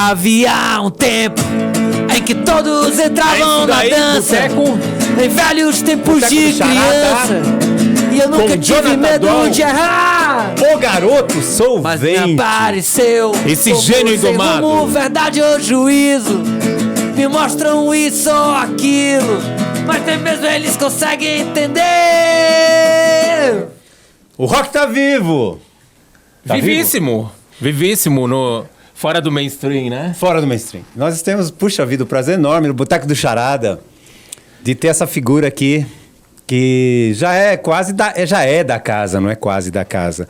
Havia um tempo em que todos entravam na dança, em velhos tempos de criança, e eu nunca tive medo de errar. O garoto solvente. Mas me apareceu esse gênio indomado. Como verdade ou juízo, me mostram isso ou aquilo, mas nem mesmo eles conseguem entender. O rock tá vivo. Tá Vivíssimo. Vivíssimo fora do mainstream, né? Fora do mainstream. Nós temos, puxa vida, o prazer enorme no Boteco do Charada de ter essa figura aqui que já é quase já é da casa, não é quase da casa.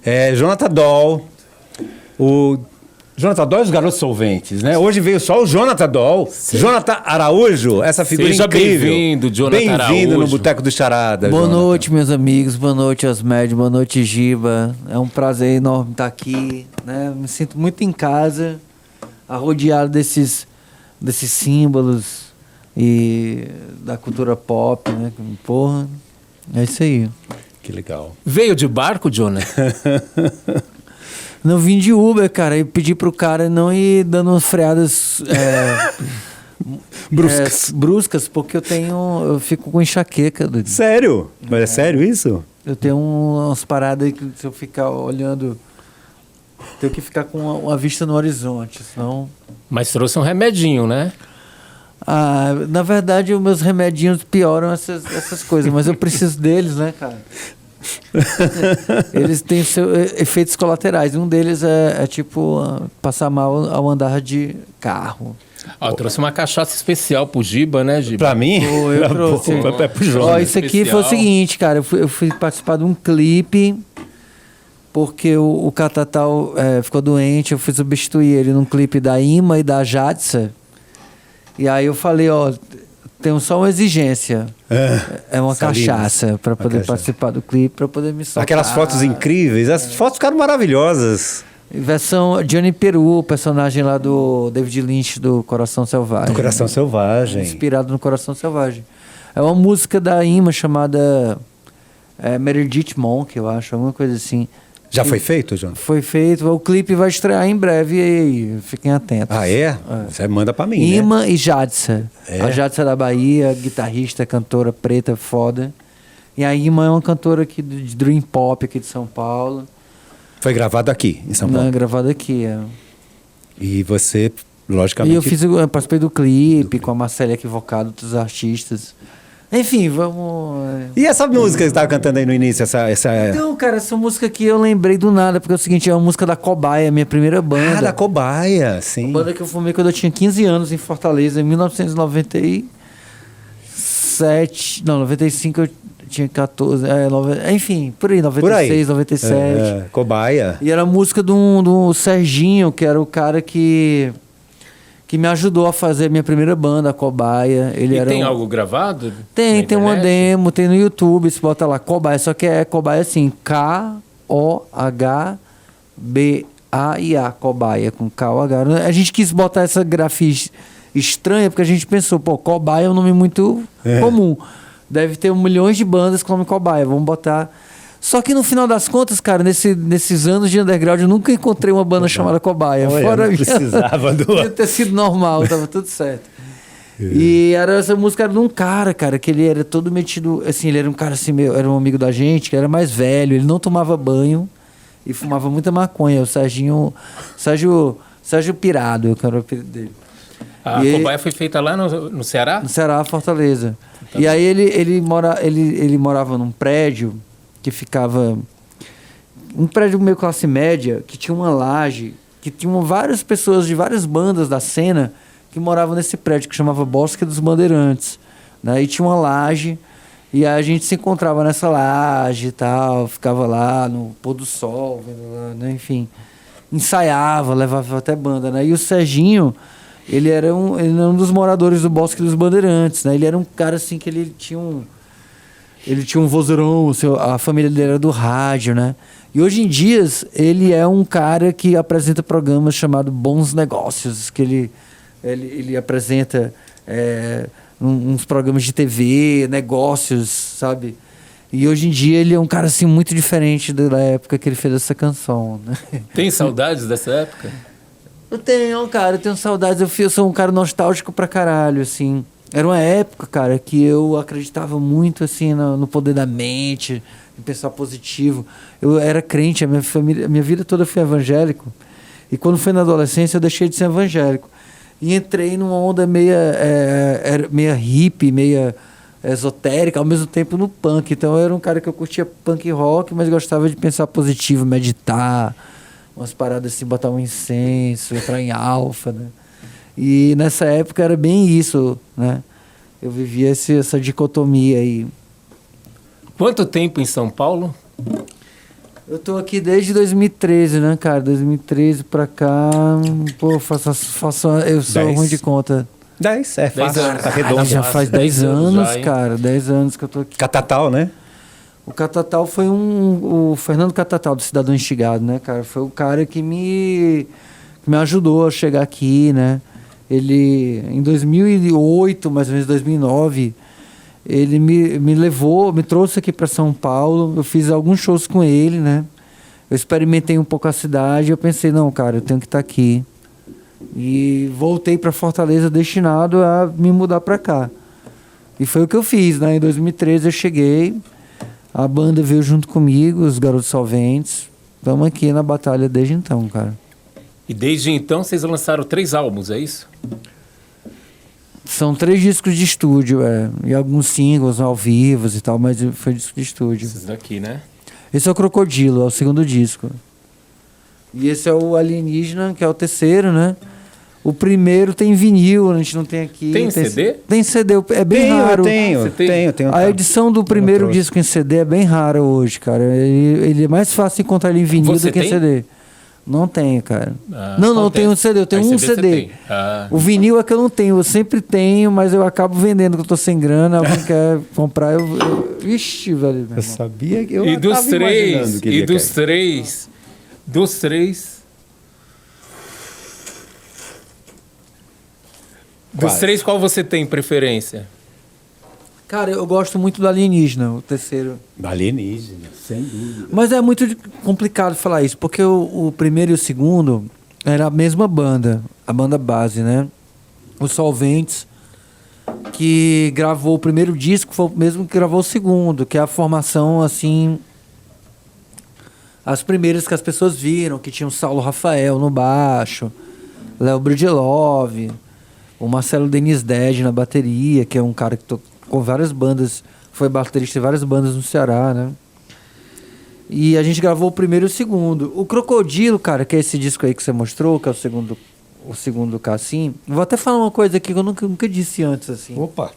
É Jonathan Doll, o Jonathan Doll e os Garotos Solventes, né? Hoje veio só o Jonathan Doll, Jonathan Araújo, essa figura Seja incrível. bem-vindo, Jonathan Araújo. Bem-vindo no Boteco do Charada. Boa Jonathan. noite, meus amigos, boa noite, Osmédio, boa noite, Giba. É um prazer enorme estar aqui, né? Me sinto muito em casa, arrodeado desses símbolos e da cultura pop, né? Porra, é isso aí. Que legal. Veio de barco, Jonathan? Não vim de Uber, cara, e pedi pro cara não ir dando umas freadas bruscas, porque eu fico com enxaqueca. Sério? Mas é sério isso? Eu tenho umas paradas aí que se eu ficar olhando, tenho que ficar com uma vista no horizonte, senão... Mas trouxe um remedinho, né? Ah, na verdade, os meus remedinhos pioram essas coisas, mas eu preciso deles, né, cara? Eles têm efeitos colaterais. Um deles é tipo passar mal ao andar de carro. Ó, trouxe uma cachaça especial pro Giba, né, Giba? Pra mim? Eu trouxe. É pro João. Ó, isso aqui foi o seguinte, cara. Eu fui participar de um clipe porque o Catatal ficou doente. Eu fui substituir ele num clipe da Ima e da Jadsa. E aí eu falei, ó, tenho só uma exigência. É uma cachaça para poder participar do clipe, para poder me soltar. Aquelas fotos incríveis. As fotos ficaram maravilhosas. Versão Johnny Peru, o personagem lá do David Lynch do Coração Selvagem. Do Coração Selvagem. Inspirado no Coração Selvagem. É uma música da Ima chamada Meredith Monk, eu acho, alguma coisa assim. Já foi feito, João? Foi feito. O clipe vai estrear em breve e aí, fiquem atentos. Ah, é? Você manda pra mim, Ima, né? e Jadsa. A Jadsa da Bahia, guitarrista, cantora preta, foda. E a Ima é uma cantora aqui de Dream Pop aqui de São Paulo. Foi gravado aqui, em São Paulo? Não, gravado aqui, E você, logicamente... E eu participei do clipe com a Marcela Equivocado, outros artistas. Enfim, vamos... E essa música que você estava cantando aí no início? Então, cara, essa música aqui eu lembrei do nada, porque é o seguinte, é uma música da Cobaia, minha primeira banda. Ah, da Cobaia, sim. Uma banda que eu formei quando eu tinha 15 anos em Fortaleza, em 1997... Não, 95 eu tinha 14... enfim, por aí, 96, 97. Cobaia. E era a música do Serginho, que era o cara que me ajudou a fazer a minha primeira banda, a Cobaia. Ele tem algo gravado? Tem uma demo, tem no YouTube, você bota lá, Cobaia, só que é Cobaia assim, K-O-H-B-A-I-A, Cobaia, com K-O-H. A gente quis botar essa grafia estranha, porque a gente pensou, Cobaia é um nome muito comum. Deve ter milhões de bandas com o nome Cobaia, vamos botar... Só que no final das contas, cara, nesses anos de underground, eu nunca encontrei uma banda chamada Cobaia. Olha, fora não precisava do... Podia ter sido normal, tava tudo certo. E essa música era de um cara, que ele era todo metido... Assim, ele era um cara assim, era um amigo da gente, que era mais velho, ele não tomava banho e fumava muita maconha. O Sérgio Pirado, que era o apelido dele. A Cobaia foi feita lá no Ceará? No Ceará, Fortaleza. E aí ele morava num prédio que ficava... Um prédio meio classe média, que tinha uma laje, que tinham várias pessoas de várias bandas da cena que moravam nesse prédio, que chamava Bosque dos Bandeirantes. Né? E tinha uma laje, e aí a gente se encontrava nessa laje e tal, ficava lá no pôr do sol, né? Enfim, ensaiava, levava até banda. Né? E o Serginho, ele era um dos moradores do Bosque dos Bandeirantes. Né? Ele era um cara assim que ele tinha um vozeirão, a família dele era do rádio, né? E hoje em dia, ele é um cara que apresenta programas chamados Bons Negócios, que ele apresenta uns programas de TV, negócios, sabe? E hoje em dia ele é um cara assim muito diferente da época que ele fez essa canção, né? Tem saudades dessa época? Eu tenho, cara, eu tenho saudades. Eu sou um cara nostálgico pra caralho, assim. Era uma época, cara, que eu acreditava muito, assim, no poder da mente, em pensar positivo. Eu era crente, a minha família, a minha vida toda foi evangélico. E quando foi na adolescência, eu deixei de ser evangélico. E entrei numa onda meia hippie, meia esotérica, ao mesmo tempo no punk. Então eu era um cara que eu curtia punk rock, mas gostava de pensar positivo, meditar, umas paradas assim, botar um incenso, entrar em alfa, né? E nessa época era bem isso, né? Eu vivia essa dicotomia aí. Quanto tempo em São Paulo? Eu tô aqui desde 2013, né, cara? 2013 pra cá, pô, eu sou 10. ruim de conta. 10, é fácil, anos. tá redondo. Já faz 10 anos, já, hein? cara, 10 anos que eu tô aqui. Catatal, né? O Catatal foi o Fernando Catatal, do Cidadão Instigado, né, cara? Foi o cara que me ajudou a chegar aqui, né? Ele, em 2008, mais ou menos 2009, ele me levou, me trouxe aqui para São Paulo. Eu fiz alguns shows com ele, né? Eu experimentei um pouco a cidade. Eu pensei, não, cara, eu tenho que estar aqui. E voltei para Fortaleza destinado a me mudar para cá. E foi o que eu fiz, né? Em 2013 eu cheguei, a banda veio junto comigo, os Garotos Solventes. Estamos aqui na batalha desde então, cara. E desde então vocês lançaram 3 álbuns, é isso? São 3 discos de estúdio, e alguns singles ao vivo e tal, mas foi disco de estúdio. Esses daqui, né? Esse é o Crocodilo, é o segundo disco. E esse é o Alienígena, que é o terceiro, né? O primeiro tem vinil, a gente não tem aqui. Tem CD? Tem CD, é bem raro. Eu Você tem? tenho. A edição do primeiro trouxe. disco em CD é bem rara hoje, cara. Ele é mais fácil encontrar ele em vinil Você do que em tem? CD. Não tenho, cara. Ah, não, qual eu tenho um CD, eu tenho Aí um você CD. tem. Ah. O vinil é que eu não tenho, eu sempre tenho, mas eu acabo vendendo, que eu tô sem grana, alguém quer comprar, Ixi, velho. meu Eu irmão. sabia que eu E dos tava imaginando três, que ele ia cair. dos três, Quase. qual você tem preferência? Cara, eu gosto muito do Alienígena, o terceiro. Alienígena, sem dúvida. Mas é muito complicado falar isso, porque o primeiro e o segundo era a mesma banda, a banda base, né? Os Solventes, que gravou o primeiro disco, foi o mesmo que gravou o segundo, que é a formação, assim... As primeiras que as pessoas viram, que tinha o Saulo Rafael no baixo, Léo Bridgelove, o Marcelo Denis Ded na bateria, que é um cara que com várias bandas, foi baterista em várias bandas no Ceará, né? E a gente gravou o primeiro e o segundo. O Crocodilo, cara, que é esse disco aí que você mostrou, que é o segundo Cassim. Vou até falar uma coisa aqui que eu nunca disse antes, assim. Opa!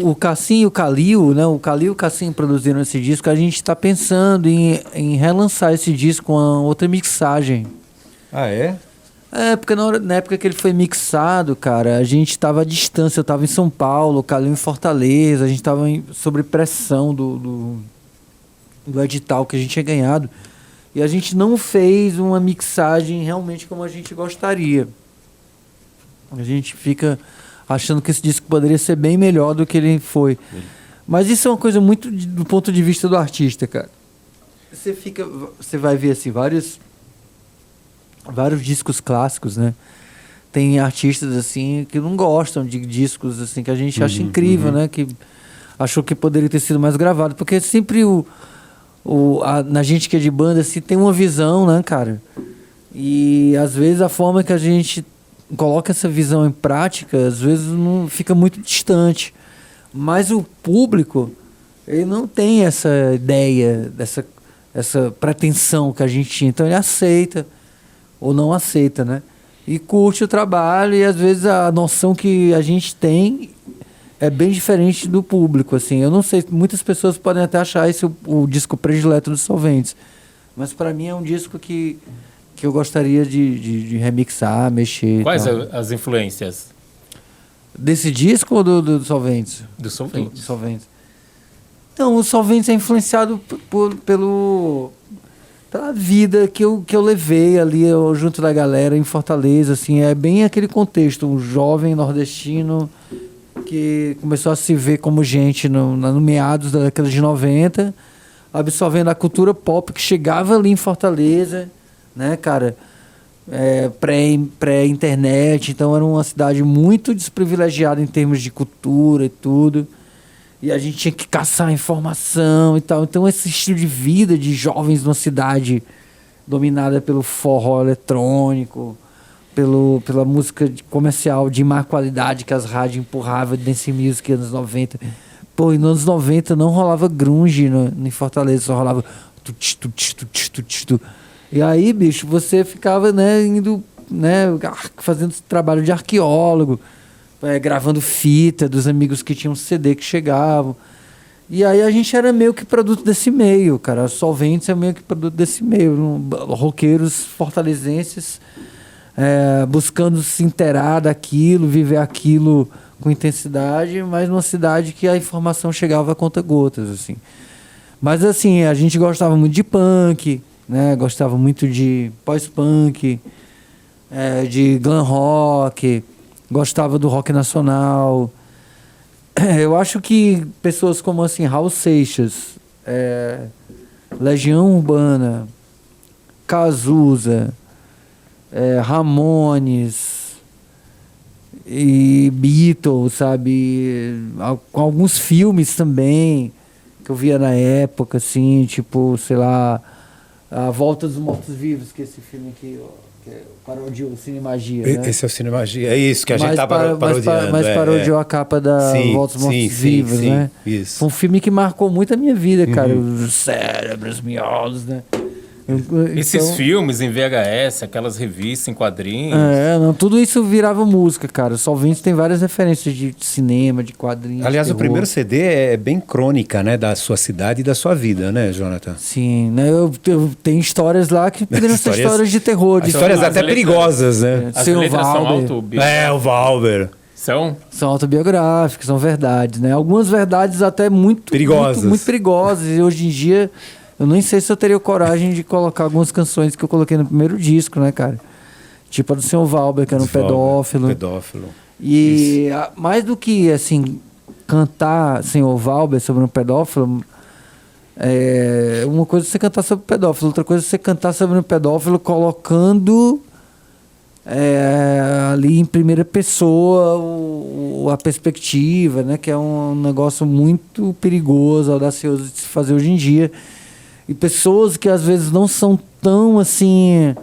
O Cassim e o Calil, né? O Calil e o Cassim produziram esse disco. A gente está pensando em relançar esse disco com uma outra mixagem. Ah, é? Porque na época que ele foi mixado, cara, a gente estava à distância. Eu estava em São Paulo, o Calil em Fortaleza. A gente estava sob pressão do edital que a gente tinha ganhado. E a gente não fez uma mixagem realmente como a gente gostaria. A gente fica achando que esse disco poderia ser bem melhor do que ele foi. Mas isso é uma coisa muito do ponto de vista do artista, cara. Você vai ver assim, vários discos clássicos, né? Tem artistas assim que não gostam de discos assim que a gente acha incrível, né? Que achou que poderia ter sido mais gravado, porque sempre na gente que é de banda assim tem uma visão, né, cara? E às vezes a forma que a gente coloca essa visão em prática, às vezes não fica muito distante. Mas o público, ele não tem essa ideia, essa pretensão que a gente tinha. Então ele aceita ou não aceita, né? E curte o trabalho, e às vezes a noção que a gente tem é bem diferente do público, assim. Eu não sei, muitas pessoas podem até achar esse o disco predileto dos Solventes, mas para mim é um disco que eu gostaria de remixar, mexer. Quais as influências desse disco ou do Solventes? do Solventes? Do Solventes. Não, o Solventes é influenciado pela vida que eu levei ali junto da galera em Fortaleza, assim, é bem aquele contexto, um jovem nordestino que começou a se ver como gente no meados da década de 90, absorvendo a cultura pop que chegava ali em Fortaleza, né, cara? pré-internet, então era uma cidade muito desprivilegiada em termos de cultura e tudo. E a gente tinha que caçar informação e tal. Então esse estilo de vida de jovens numa cidade dominada pelo forró eletrônico, pela música comercial de má qualidade que as rádios empurravam, dance music anos 90. Pô, e nos anos 90 não rolava grunge em Fortaleza, só rolava tu. E aí, bicho, você ficava, né, indo, né, fazendo trabalho de arqueólogo, gravando fita dos amigos que tinham CD que chegavam. E aí a gente era meio que produto desse meio, cara. Solventes é meio que produto desse meio. Roqueiros fortalezenses buscando se inteirar daquilo, viver aquilo com intensidade, mas numa cidade que a informação chegava a conta-gotas, assim. Mas, assim, a gente gostava muito de punk, né? Gostava muito de pós-punk, de glam rock, gostava do rock nacional. Eu acho que pessoas como, assim, Raul Seixas, Legião Urbana, Cazuza, Ramones e Beatles, sabe? Com alguns filmes também que eu via na época, assim, tipo, sei lá, A Volta dos Mortos-Vivos, que é esse filme aqui, ó, que parodiou o Cinemagia, né? Esse é o Cinemagia, é isso que a gente tá parodiando. Mas parodiou a capa da Volta dos Mortos-Vivos, né? Isso. Foi um filme que marcou muito a minha vida, cara. Os cérebros, miolos, né? Esses filmes em VHS, aquelas revistas em quadrinhos. Tudo isso virava música, cara. Solventes tem várias referências de cinema, de quadrinhos. Aliás, terror. o primeiro CD é bem crônica, né, da sua cidade e da sua vida, né, Jonathan? Sim, né? Eu tenho histórias lá que poderiam ser histórias de terror. De histórias até perigosas, né? As letras são autobiográficas. O Valber. São autobiográficas, são verdades, né? Algumas verdades até muito perigosas. Muito perigosas. E hoje em dia, eu nem sei se eu teria coragem de colocar algumas canções que eu coloquei no primeiro disco, né, cara? Tipo a do Sr. Valber, que era um pedófilo. E mais do que, assim, cantar Sr. Valber sobre um pedófilo, uma coisa é você cantar sobre um pedófilo, outra coisa é você cantar sobre um pedófilo colocando ali em primeira pessoa a perspectiva, né? Que é um negócio muito perigoso, audacioso de se fazer hoje em dia. E pessoas que às vezes não são tão assim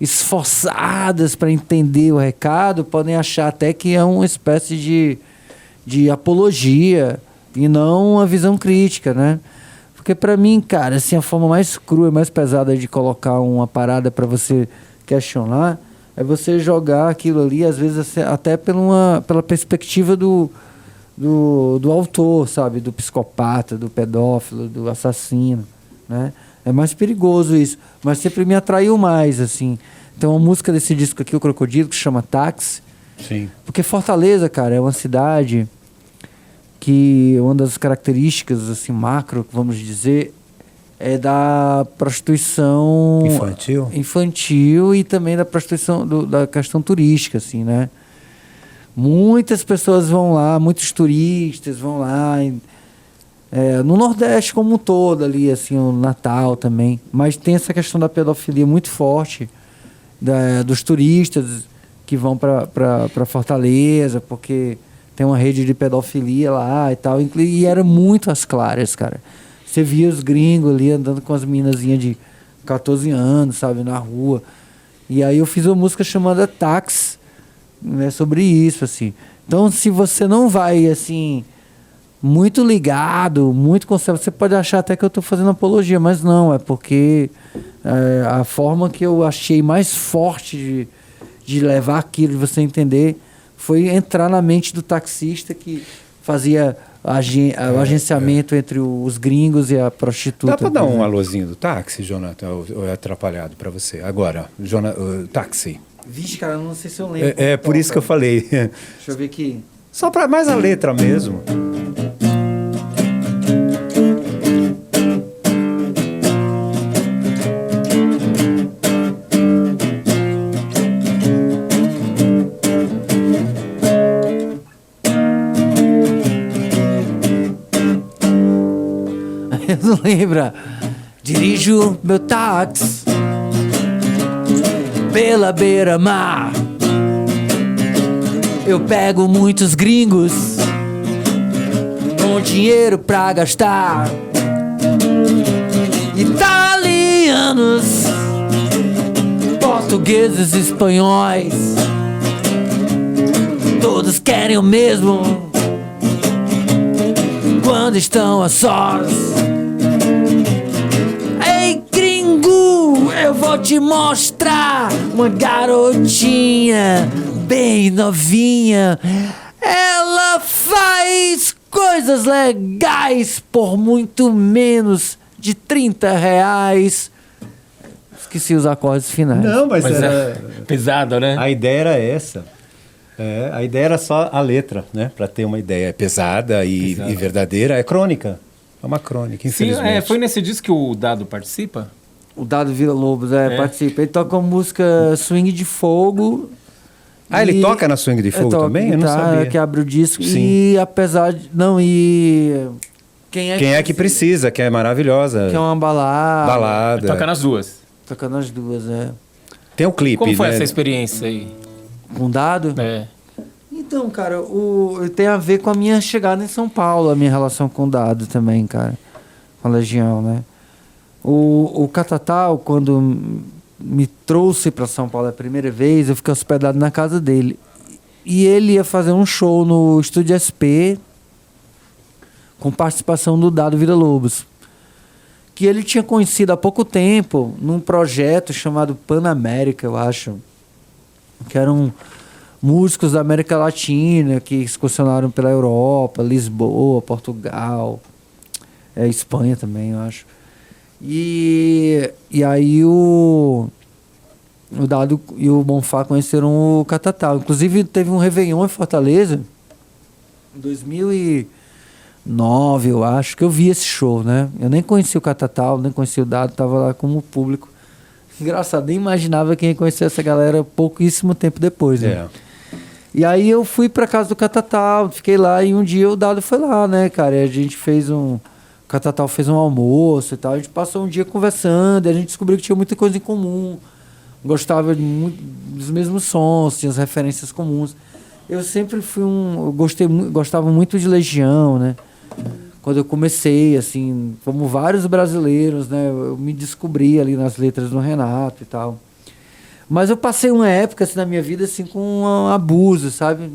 esforçadas para entender o recado podem achar até que é uma espécie de apologia e não uma visão crítica, né? Porque para mim, cara, assim, a forma mais crua e mais pesada de colocar uma parada para você questionar é você jogar aquilo ali, às vezes até pela perspectiva do autor, sabe? Do psicopata, do pedófilo, do assassino. Né? É mais perigoso isso, mas sempre me atraiu mais, assim. Tem uma música desse disco aqui, o Crocodilo, que se chama Táxi. Sim. Porque Fortaleza, cara, é uma cidade que uma das características, assim, macro, vamos dizer, é da prostituição infantil e também da prostituição da questão turística, assim, né? Muitas pessoas vão lá, muitos turistas vão lá. No Nordeste como um todo ali, assim, o Natal também. Mas tem essa questão da pedofilia muito forte, dos turistas que vão para Fortaleza, porque tem uma rede de pedofilia lá e tal. E era muito às claras, cara. Você via os gringos ali andando com as minazinhas de 14 anos, sabe, na rua. E aí eu fiz uma música chamada Táxi, né, sobre isso, assim. Então, se você não vai, assim, muito ligado, muito conservador, você pode achar até que eu estou fazendo apologia, mas não, é porque a forma que eu achei mais forte de levar aquilo, de você entender, foi entrar na mente do taxista que fazia o agenciamento entre os gringos e a prostituta. Dá para dar um alôzinho do táxi, Jonathan, ou é atrapalhado para você? Agora, táxi. Vixe, cara, não sei se eu lembro. É por isso que eu falei. Deixa eu ver aqui. Só para mais a letra mesmo. Eu não lembro. Dirijo meu táxi pela beira-mar. Eu pego muitos gringos com dinheiro pra gastar. Italianos, portugueses, espanhóis, todos querem o mesmo quando estão a sós. Ei, gringo, eu vou te mostrar uma garotinha bem novinha. Ela faz coisas legais por muito menos de R$30. Esqueci os acordes finais. Não, mas era... é pesado, né? A ideia era essa. A ideia era só a letra, né? Pra ter uma ideia. É pesada e verdadeira. É crônica. É uma crônica, infelizmente. Sim, foi nesse disco que o Dado participa? O Dado Villa-Lobos participa. Ele toca uma música Swing de Fogo. Ele toca na Swing de Fogo também? Eu não sabia. Que abre o disco. Sim. E apesar de... Não, e... Quem é que precisa, que é maravilhosa. Que é uma balada. Toca nas duas. Toca nas duas, Tem um clipe, Como foi né? É. essa experiência aí? Com Dado? É. Então, cara, tem a ver com a minha chegada em São Paulo, a minha relação com o Dado também, cara. Com a Legião, né? O Catatal, quando me trouxe para São Paulo a primeira vez, eu fiquei hospedado na casa dele. E ele ia fazer um show no Estúdio SP, com participação do Dado Villa-Lobos, que ele tinha conhecido há pouco tempo num projeto chamado Panamérica, eu acho, que eram músicos da América Latina que excursionaram pela Europa, Lisboa, Portugal, Espanha também, eu acho. E aí o Dado e o Bonfá conheceram o Catatal. Inclusive teve um Réveillon em Fortaleza em 2009, eu acho, que eu vi esse show, né? Eu nem conhecia o Catatal, nem conhecia o Dado, tava lá como público. Engraçado, nem imaginava quem ia conhecer essa galera pouquíssimo tempo depois, né? E aí eu fui pra casa do Catatal, fiquei lá e um dia o Dado foi lá, né, cara? E a gente o Catatal fez um almoço e tal, a gente passou um dia conversando, e a gente descobriu que tinha muita coisa em comum. Gostava dos mesmos sons, tinha as referências comuns. Eu sempre fui gostava muito de Legião, né? Quando eu comecei, assim, como vários brasileiros, né? Eu me descobri ali nas letras do Renato e tal. Mas eu passei uma época, assim, na minha vida, assim, com um abuso, sabe?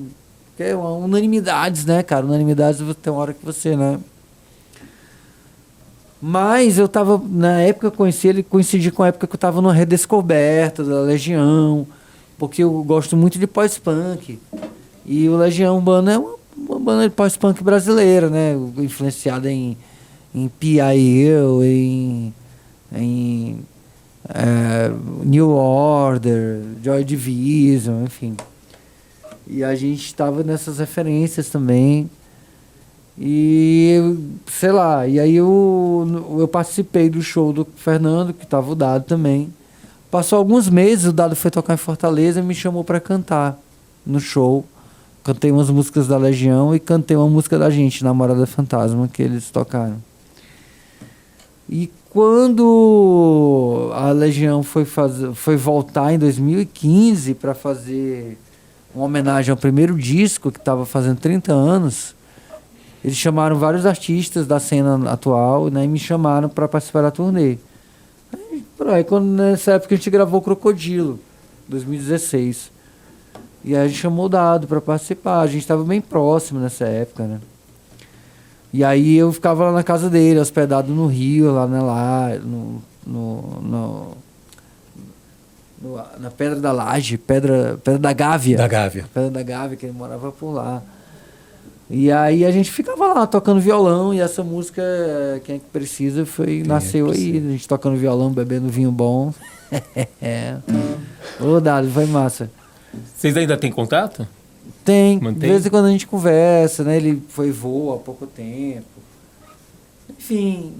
Que é unanimidades, né, cara? Unanimidades, tem uma hora que você, né? Mas eu tava, na época que eu conheci ele, coincidi com a época que eu tava numa redescoberta da Legião, porque eu gosto muito de pós-punk. E o Legião Banda é uma banda de pós-punk brasileira, né? Influenciada em P.I.E., em New Order, Joy Division, enfim. E a gente estava nessas referências também. E, sei lá, e aí eu participei do show do Fernando, que estava o Dado também. Passou alguns meses, o Dado foi tocar em Fortaleza e me chamou para cantar no show. Cantei umas músicas da Legião e cantei uma música da gente, Namorada Fantasma, que eles tocaram. E quando a Legião foi voltar em 2015 para fazer uma homenagem ao primeiro disco, que estava fazendo 30 anos, eles chamaram vários artistas da cena atual, né, e me chamaram para participar da turnê. Aí, nessa época a gente gravou Crocodilo, 2016. E aí a gente chamou o Dado para participar. A gente estava bem próximo nessa época, né? E aí eu ficava lá na casa dele, hospedado no Rio, lá na Pedra da Laje, Pedra da Gávea. Da Gávea. Pedra da Gávea, que ele morava por lá. E aí a gente ficava lá tocando violão, e essa música, Quem é que Precisa, nasceu aí. A gente tocando violão, bebendo vinho bom. Ô, Dado, foi massa. Vocês ainda têm contato? Tem. Mantém? De vez em quando a gente conversa, né? Ele foi voo há pouco tempo. Enfim,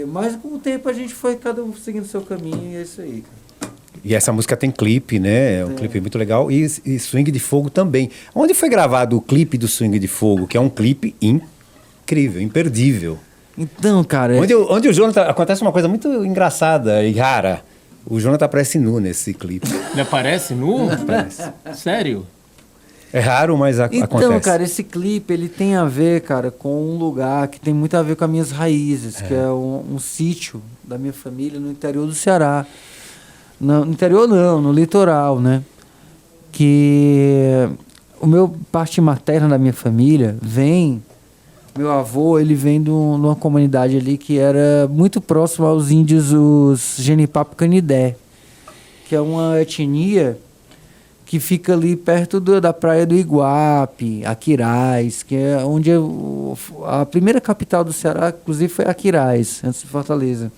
mas com o tempo a gente foi cada um seguindo seu caminho, e é isso aí, cara. E essa música tem clipe, né? É um clipe muito legal. E Swing de Fogo também. Onde foi gravado o clipe do Swing de Fogo? Que é um clipe incrível, imperdível. Então, cara... Onde o Jonathan... Acontece uma coisa muito engraçada e rara. O Jonathan aparece nu nesse clipe. Ele aparece nu? Aparece. Sério? É raro, mas Então, acontece. cara, esse clipe, ele tem a ver, cara, com um lugar que tem muito a ver com as minhas raízes, que é um sítio da minha família no interior do Ceará. No interior não, no litoral, né? Que o meu parte materna da minha família vem... Meu avô, ele vem de uma comunidade ali que era muito próximo aos índios, os Genipapo Canidé, que é uma etnia que fica ali perto da praia do Iguape, Aquiraz, que é onde a primeira capital do Ceará, inclusive, foi Aquiraz, antes de Fortaleza.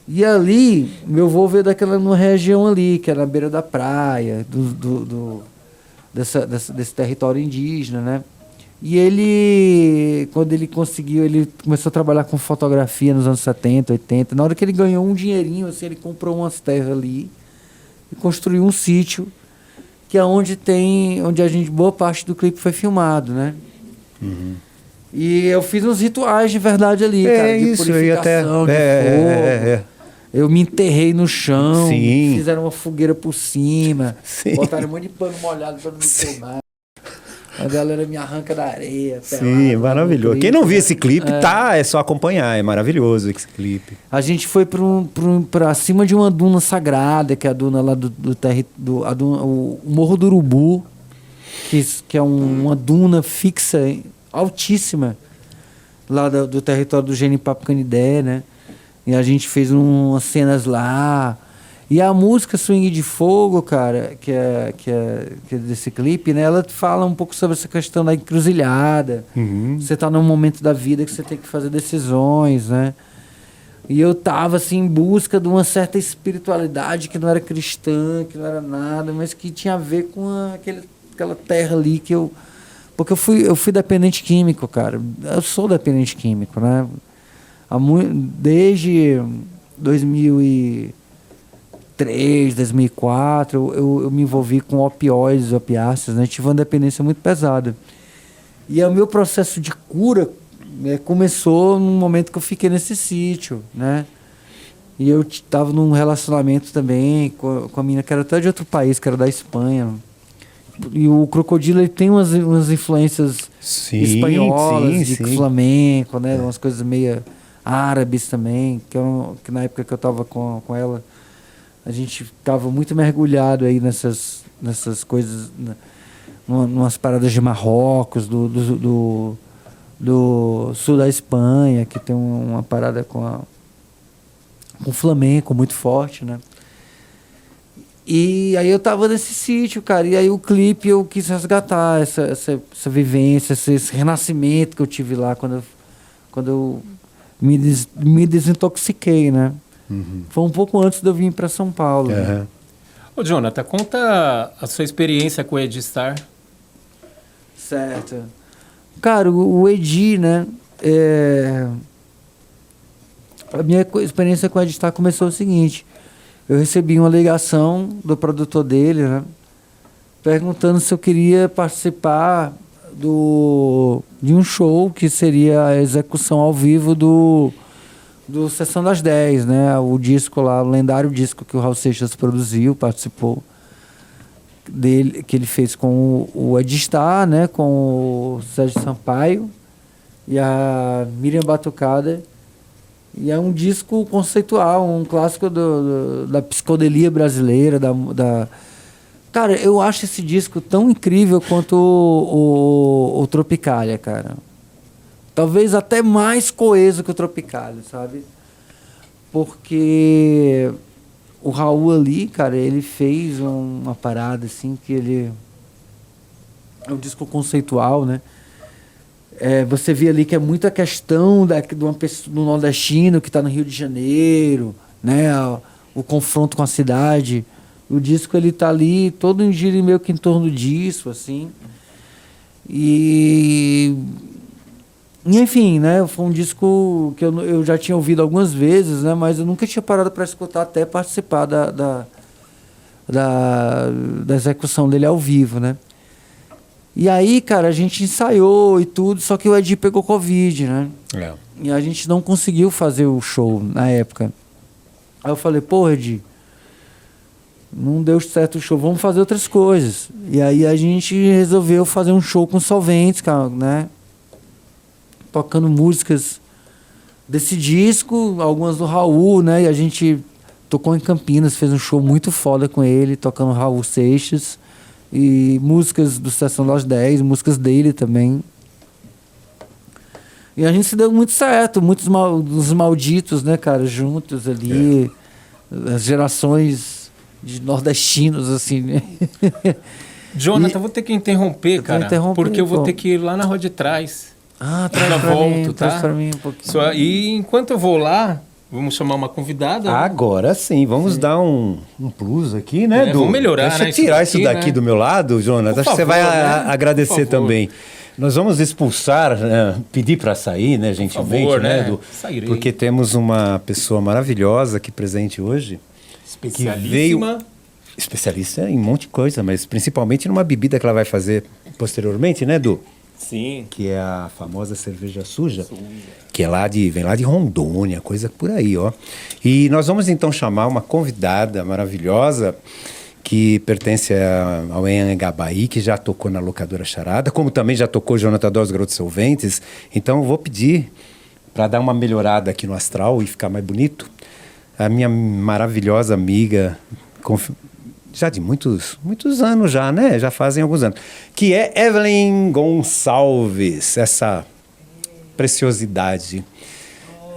E ali, meu avô veio daquela numa região ali, que era na beira da praia, desse território indígena, né? E ele, quando ele conseguiu, ele começou a trabalhar com fotografia nos anos 70, 80. Na hora que ele ganhou um dinheirinho, assim, ele comprou umas terras ali e construiu um sítio, que é onde boa parte do clipe foi filmado, né? Uhum. E eu fiz uns rituais de verdade ali, cara, de isso, eu ia até... purificação, de fogo. Eu me enterrei no chão, Sim. fizeram uma fogueira por cima, Sim. botaram um monte de pano molhado para não me queimar. A galera me arranca da areia. Sim, maravilhoso. Quem não viu esse clipe, é só acompanhar. É maravilhoso esse clipe. A gente foi pra cima de uma duna sagrada, que é a duna lá o Morro do Urubu, que é uma duna fixa, altíssima, lá do território do Genipapo Canidé, né? E a gente fez umas cenas lá. E a música Swing de Fogo, cara, que é desse clipe, né? Ela fala um pouco sobre essa questão da encruzilhada. Uhum. Você tá num momento da vida que você tem que fazer decisões, né? E eu tava, assim, em busca de uma certa espiritualidade que não era cristã, que não era nada, mas que tinha a ver com aquela terra ali que eu... Porque eu fui dependente químico, cara. Eu sou dependente químico, né? Desde 2003, 2004, eu me envolvi com opioides, opiáceos, né? Tive uma dependência muito pesada. E o meu processo de cura começou no momento que eu fiquei nesse sítio, né? E eu estava num relacionamento também com a menina que era até de outro país, que era da Espanha. E o Crocodilo, ele tem umas influências espanholas, de flamenco, né? Umas coisas meio árabes também, que na época que eu estava com ela, a gente ficava muito mergulhado aí nessas coisas, numas paradas de Marrocos, do sul da Espanha, que tem uma parada com flamenco muito forte, né? E aí eu tava nesse sítio, cara, e aí o clipe eu quis resgatar essa vivência, esse renascimento que eu tive lá quando eu me desintoxiquei, né? Uhum. Foi um pouco antes de eu vir para São Paulo. Uhum. Né? Ô, Jonathan, conta a sua experiência com o Edstar. Certo. Cara, o Edi, né? A minha experiência com o Edstar começou o seguinte. Eu recebi uma ligação do produtor dele, né? Perguntando se eu queria participar de um show que seria a execução ao vivo do Sessão das 10, né? O disco lá, o lendário disco que o Raul Seixas produziu, participou dele, que ele fez com o Edstar, né? Com o Sérgio Sampaio e a Miriam Batucada. E é um disco conceitual, um clássico da psicodelia brasileira, Cara, eu acho esse disco tão incrível quanto o Tropicália, cara. Talvez até mais coeso que o Tropicália, sabe? Porque o Raul ali, cara, ele fez uma parada assim que ele... É um disco conceitual, né? Você vê ali que é muita questão de uma pessoa, do nordestino que está no Rio de Janeiro, né? O confronto com a cidade. O disco ele tá ali todo em giro meio que em torno disso, assim. E enfim, né? Foi um disco que eu já tinha ouvido algumas vezes, né? Mas eu nunca tinha parado para escutar até participar da execução dele ao vivo, né? E aí, cara, a gente ensaiou e tudo, só que o Edi pegou Covid, né? E a gente não conseguiu fazer o show na época. Aí eu falei, pô, Edi, não deu certo o show, vamos fazer outras coisas. E aí a gente resolveu fazer um show com Solventes, cara, né? Tocando músicas desse disco, algumas do Raul, né? E a gente tocou em Campinas, fez um show muito foda com ele, tocando Raul Seixas. E músicas do Sessão das 10, músicas dele também. E a gente se deu muito certo, muitos dos malditos, né, cara, juntos ali. As gerações de nordestinos, assim, né? Jonathan, vou ter que interromper, cara, porque eu vou ter que ir lá na rua de trás. Ah, traz já pra volto, mim, tá? traz pra mim um pouquinho. E enquanto eu vou lá, vamos chamar uma convidada. Né? Agora sim, vamos dar um plus aqui, né, Du? Vamos melhorar, Deixa né, eu tirar isso daqui, daqui né? do meu lado, Jonas. Por Acho que você favor, vai né? agradecer Por favor. também. Nós vamos expulsar, pedir para sair, né, gentilmente, favor, né, né? Du? Sairei. Porque temos uma pessoa maravilhosa aqui presente hoje. Especialíssima. Especialista em um monte de coisa, mas principalmente numa bebida que ela vai fazer posteriormente, né, Du? Sim. Que é a famosa cerveja suja, que vem lá de Rondônia, coisa por aí, ó. E nós vamos então chamar uma convidada maravilhosa que pertence ao Anhangabaí, que já tocou na locadora Charada, como também já tocou Jonathan dos Garotos Solventes. Então eu vou pedir para dar uma melhorada aqui no astral e ficar mais bonito, a minha maravilhosa amiga, já de muitos anos já, né? Já fazem alguns anos. Que é Evelyn Gonçalves, essa preciosidade,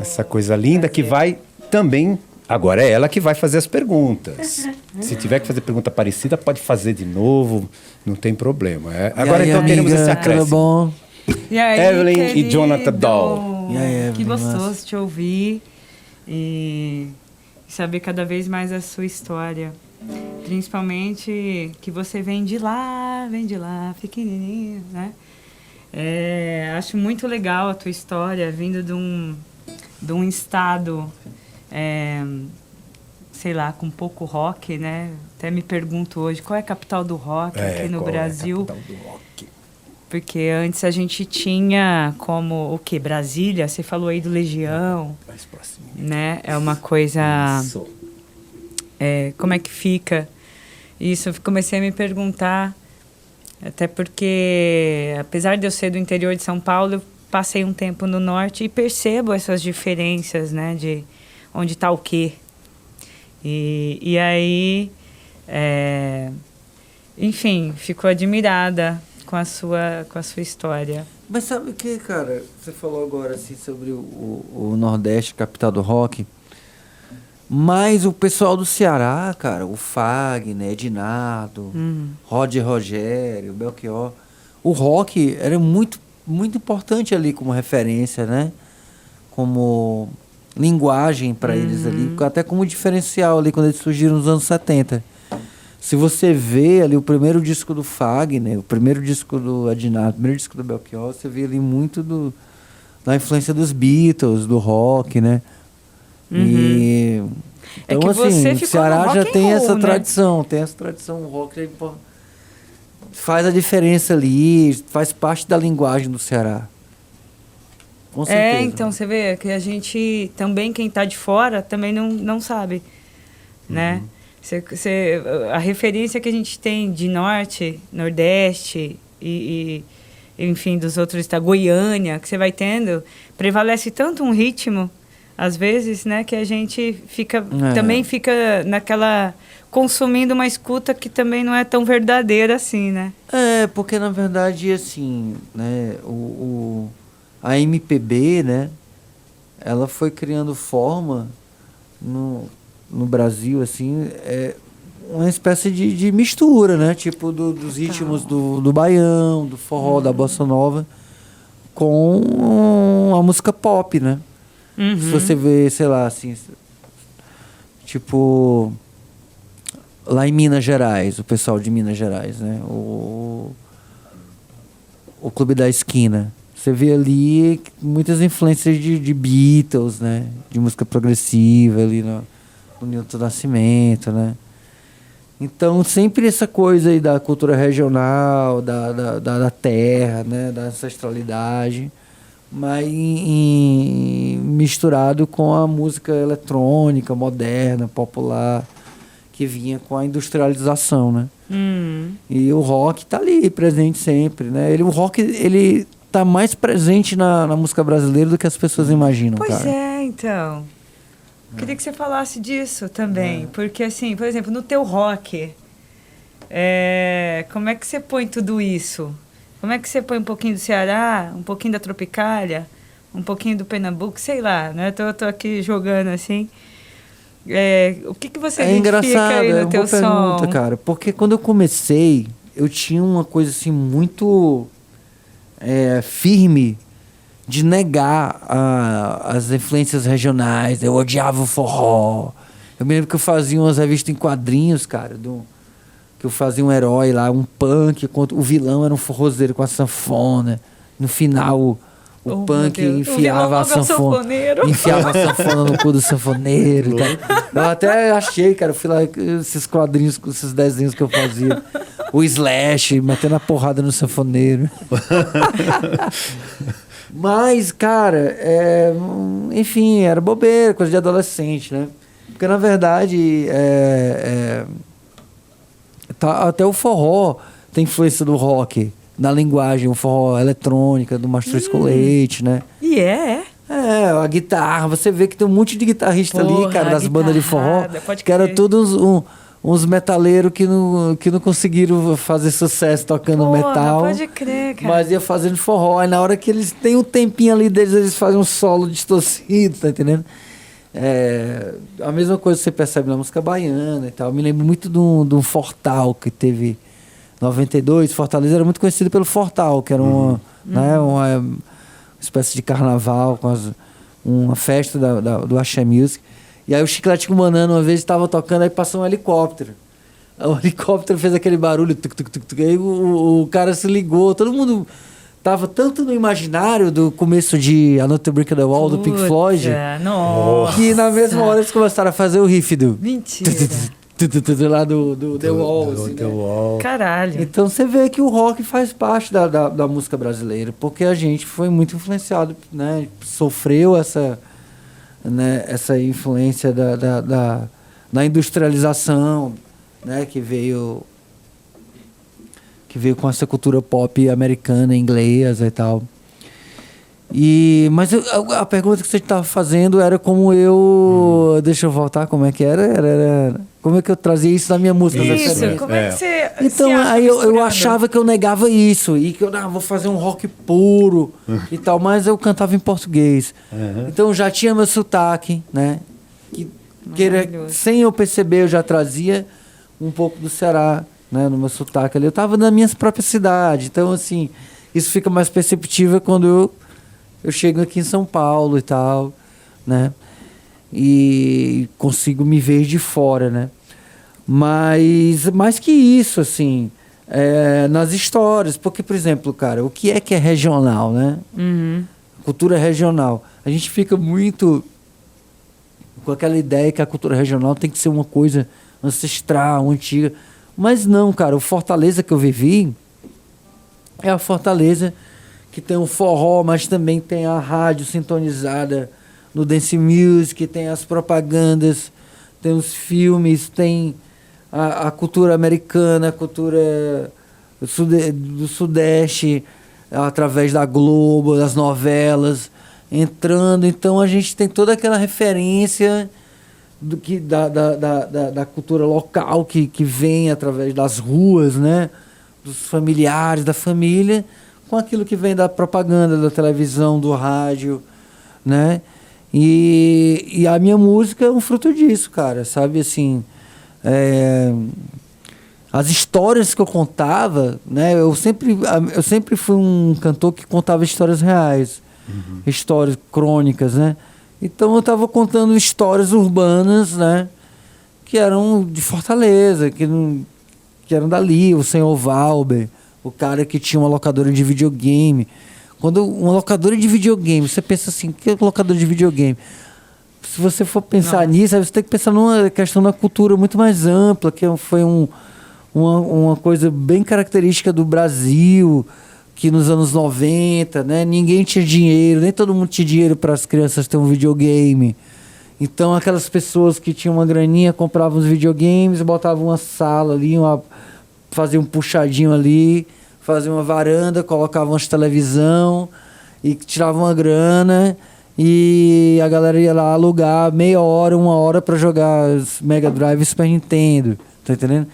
essa coisa linda que vai também... Agora é ela que vai fazer as perguntas. Se tiver que fazer pergunta parecida, pode fazer de novo, não tem problema. Agora aí, então amiga, teremos esse tudo acréscimo. bom? E aí, Evelyn e querido? Jonathan Dahl. E aí, Que Evelyn, gostoso nossa. te ouvir e saber cada vez mais a sua história. Principalmente que você vem de lá, pequenininho, né? Acho muito legal a tua história, vindo de um estado, sei lá, com pouco rock, né? Até me pergunto hoje, qual é a capital do rock aqui no Brasil? É a capital do rock? Porque antes a gente tinha como o quê? Brasília, você falou aí do Legião, Mais próximo. né? É uma coisa... Isso. Como é que fica? Isso, eu comecei a me perguntar, até porque, apesar de eu ser do interior de São Paulo, eu passei um tempo no norte e percebo essas diferenças, né? De onde está o quê. E aí, enfim, fico admirada com a sua história. Mas sabe o que, cara? Você falou agora assim sobre o Nordeste, capital do rock. Mas o pessoal do Ceará, cara, o Fagner, Edinardo, Roger Rogério, Belchior, o rock era muito, muito importante ali como referência, né? Como linguagem para eles ali, até como diferencial ali quando eles surgiram nos anos 70. Se você vê ali o primeiro disco do Fagner, o primeiro disco do Edinardo, o primeiro disco do Belchior, você vê ali muito da influência dos Beatles, do rock, né? E então, que assim, você o ficou Ceará no já rock and tem roll, essa né? tradição, o rock faz a diferença ali, faz parte da linguagem do Ceará. Com certeza. Então você vê que a gente também, quem está de fora, também não sabe, né? A referência que a gente tem de norte, nordeste e enfim, dos outros estados, Goiânia, que você vai tendo, prevalece tanto um ritmo, às vezes, né, que a gente também fica naquela... consumindo uma escuta que também não é tão verdadeira assim, né? Porque na verdade, assim, né, a MPB, né, ela foi criando forma no Brasil, assim, uma espécie de mistura, né, tipo dos ritmos do baião, do forró, da bossa nova, com a música pop, né? Se você vê, sei lá, assim, tipo... Lá em Minas Gerais, o pessoal de Minas Gerais, né? O Clube da Esquina. Você vê ali muitas influências de Beatles, né? De música progressiva ali no Nilton Nascimento, né? Então, sempre essa coisa aí da cultura regional, da terra, né? Da ancestralidade, mas misturado com a música eletrônica, moderna, popular, que vinha com a industrialização, né? E o rock tá ali, presente sempre, né? O rock, ele tá mais presente na música brasileira do que as pessoas imaginam, pois cara. Pois é, então. Queria que você falasse disso também, porque assim, por exemplo, no teu rock, como é que você põe tudo isso? Como é que você põe um pouquinho do Ceará, um pouquinho da Tropicália, um pouquinho do Pernambuco, sei lá, né? Tô aqui jogando assim. O que você identifica aí no teu som? É uma boa pergunta, cara, porque quando eu comecei, eu tinha uma coisa assim muito firme de negar as influências regionais. Eu odiava o forró. Eu me lembro que eu fazia umas revistas em quadrinhos, cara, que eu fazia um herói lá, um punk, o vilão era um forrozeiro com a sanfona. No final, o punk enfiava a sanfona no cu do sanfoneiro. Eu até achei, cara, eu fui lá, esses quadrinhos, esses desenhos que eu fazia. O Slash, metendo a porrada no sanfoneiro. Mas, cara, enfim, era bobeira, coisa de adolescente, né? Porque, na verdade, até o forró tem influência do rock, na linguagem, o forró eletrônica, do Mastruz com Leite, né? E a guitarra, você vê que tem um monte de guitarrista ali, cara, das bandas de forró, que era todos uns metaleiros que não conseguiram fazer sucesso tocando metal. Pode crer, cara. Mas ia fazendo forró. Aí na hora que eles têm um tempinho ali deles, eles fazem um solo distorcido, tá entendendo? A mesma coisa você percebe na música baiana e tal. Eu me lembro muito de um Fortal que teve em 92. Fortaleza era muito conhecido pelo Fortal, que era uma espécie de carnaval, uma festa do Axé Music. E aí o Chiclete com Banana uma vez estava tocando, aí passou um helicóptero. O helicóptero fez aquele barulho, tuc, tuc, tuc, tuc, aí o cara se ligou, todo mundo tava tanto no imaginário do começo de A Not to Break the Wall, do Pink Floyd, que na mesma hora eles começaram a fazer o riff do... Mentira! Lá do The Wall, assim, The Wall. Caralho! Então você vê que o rock faz parte da música brasileira, porque a gente foi muito influenciado, né? Sofreu essa influência da industrialização, né, que veio com essa cultura pop americana, inglesa e tal. Mas a pergunta que você estava fazendo era como eu... Deixa eu voltar, como é que era? Como é que eu trazia isso na minha música? Isso, como é que você... Então, aí eu achava que eu negava isso, e que eu vou fazer um rock puro e tal, mas eu cantava em português. Então, eu já tinha meu sotaque, né? Sem eu perceber, eu já trazia um pouco do Ceará, né, no meu sotaque ali. Eu estava na minha própria cidade, então, assim, isso fica mais perceptível quando eu chego aqui em São Paulo e tal, né? E consigo me ver de fora, né? Mas mais que isso, assim, nas histórias. Porque, por exemplo, cara, o que é regional, né? Cultura regional. A gente fica muito com aquela ideia que a cultura regional tem que ser uma coisa ancestral, antiga. Mas não, cara. O Fortaleza que eu vivi é a Fortaleza que tem o forró, mas também tem a rádio sintonizada no Dance Music, tem as propagandas, tem os filmes, tem a cultura americana, a cultura do Sudeste, através da Globo, das novelas, entrando. Então a gente tem toda aquela referência da cultura local que vem através das ruas, né? Dos familiares, da família, com aquilo que vem da propaganda, da televisão, do rádio, né? E a minha música é um fruto disso, cara, sabe, assim, as histórias que eu contava, né, eu sempre fui um cantor que contava histórias reais, histórias crônicas, né, então eu estava contando histórias urbanas, né, que eram de Fortaleza, que eram dali, o senhor Valber, o cara que tinha uma locadora de videogame. Quando uma locadora de videogame, você pensa assim, o que é locadora de videogame? Se você for pensar nisso, você tem que pensar numa questão da cultura muito mais ampla, que foi uma coisa bem característica do Brasil, que nos anos 90, né, ninguém tinha dinheiro, nem todo mundo tinha dinheiro para as crianças ter um videogame. Então, aquelas pessoas que tinham uma graninha compravam os videogames, botavam uma sala ali, faziam um puxadinho ali, faziam uma varanda, colocavam uma televisão e tiravam uma grana e a galera ia lá alugar meia hora, uma hora para jogar Mega Drive e Super Nintendo. Tá entendendo?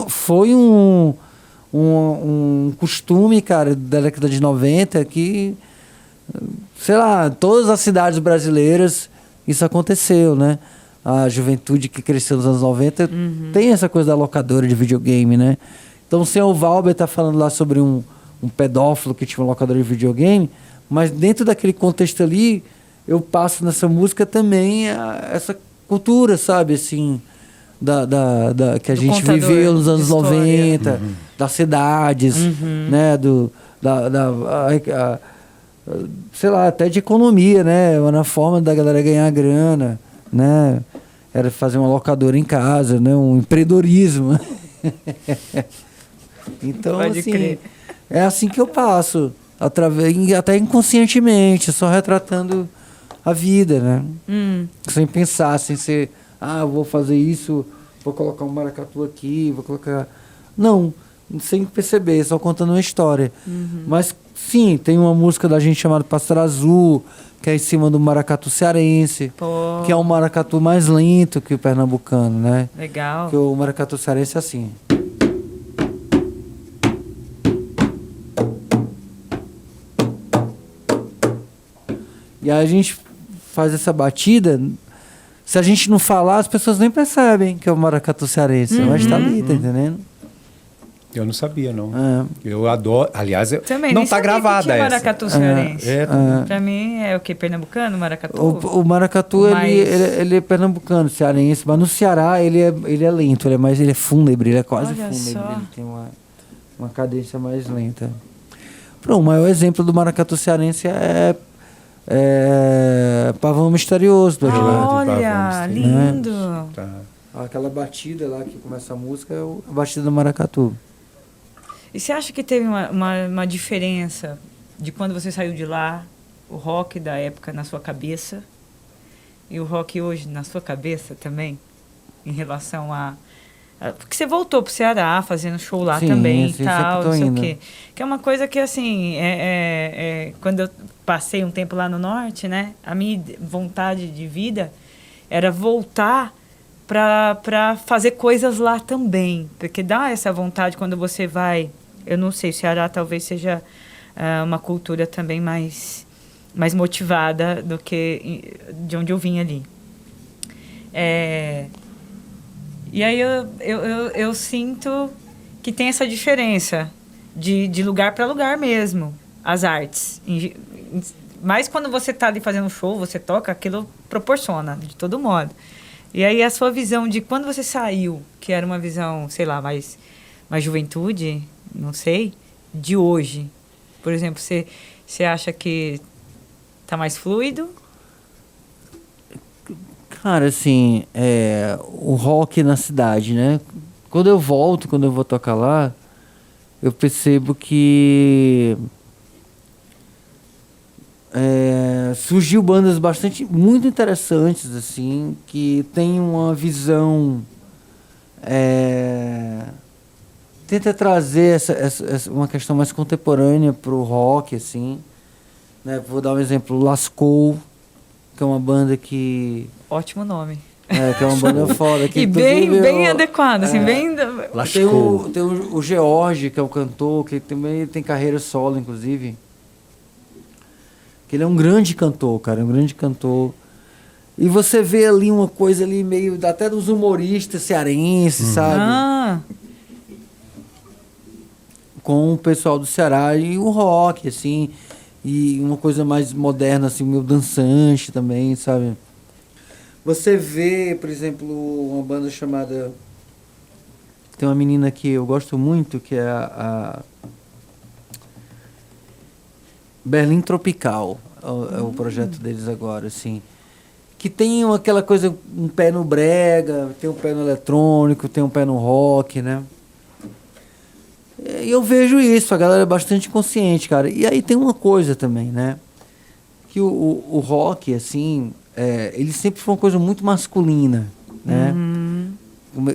Foi um costume, cara, da década de 90 que, sei lá, todas as cidades brasileiras isso aconteceu, né? A juventude que cresceu nos anos 90 tem essa coisa da locadora de videogame, né? Então, o senhor Valber tá falando lá sobre um pedófilo que tinha uma locadora de videogame, mas dentro daquele contexto ali, eu passo nessa música também essa cultura, sabe, assim, que a gente viveu nos anos 90, das cidades, né, sei lá, até de economia, né, na forma da galera ganhar grana, né, era fazer uma locadora em casa, né, um empreendedorismo. Então, Pode assim, crer. é assim que eu passo, até inconscientemente, só retratando a vida, né, sem pensar, sem ser, eu vou fazer isso, vou colocar um maracatu aqui, vou colocar... Não, sem perceber, só contando uma história. Mas, sim, tem uma música da gente chamada Pássaro Azul, que é em cima do maracatu cearense, que é um maracatu mais lento que o pernambucano, né? Legal. Que o maracatu cearense é assim. E aí a gente faz essa batida... Se a gente não falar, as pessoas nem percebem que é o maracatu cearense. Mas tá ali, tá entendendo? Eu não sabia, não. Eu adoro... Aliás, Também, não nem tá sabia que gravada tinha essa. maracatu cearense. Também. Pra mim, é o quê? Pernambucano, maracatu? O maracatu, ele é pernambucano, cearense. Mas no Ceará, ele é lento. Ele é fúnebre, ele é quase Olha fúnebre. só. Ele tem uma cadência mais lenta. Pronto, o maior exemplo do maracatu cearense é Pavão Misterioso do Adilado. Olha, lindo. Tá. Aquela batida lá que começa a música é a batida do maracatu. E você acha que teve uma diferença de quando você saiu de lá, o rock da época na sua cabeça e o rock hoje na sua cabeça também, em relação porque você voltou pro Ceará fazendo show lá também e tal, não sei o quê. Que é uma coisa que, assim, quando eu passei um tempo lá no Norte, né? A minha vontade de vida era voltar para fazer coisas lá também. Porque dá essa vontade quando você vai... Eu não sei, o Ceará talvez seja uma cultura também mais motivada do que de onde eu vim ali. E aí eu sinto que tem essa diferença de lugar para lugar mesmo, as artes. Mas quando você está ali fazendo um show, você toca, aquilo proporciona, de todo modo. E aí a sua visão de quando você saiu, que era uma visão, sei lá, mais juventude, não sei, de hoje. Por exemplo, você acha que está mais fluido? Cara, assim, o rock na cidade, né? Quando eu vou tocar lá, eu percebo que surgiu bandas muito interessantes, assim, que tem uma visão... tenta trazer uma questão mais contemporânea pro rock, assim, né? Vou dar um exemplo, Lascou, que é uma banda que... Ótimo nome. Que é uma banda foda. Que e bem adequado, assim, bem... Tem o George, que é o cantor, que também tem carreira solo, inclusive. Que ele é um grande cantor, cara, um grande cantor. E você vê ali uma coisa ali meio... Até dos humoristas cearenses, sabe? Com o pessoal do Ceará e o rock, assim... E uma coisa mais moderna, assim, meio dançante também, sabe? Você vê, por exemplo, uma banda chamada... Tem uma menina que eu gosto muito, que é a Berlim Tropical. É o projeto deles agora, assim. Que tem aquela coisa, um pé no brega, tem um pé no eletrônico, tem um pé no rock, né? eu vejo isso, a galera é bastante consciente, cara. E aí tem uma coisa também, né? Que o rock, assim, ele sempre foi uma coisa muito masculina, né?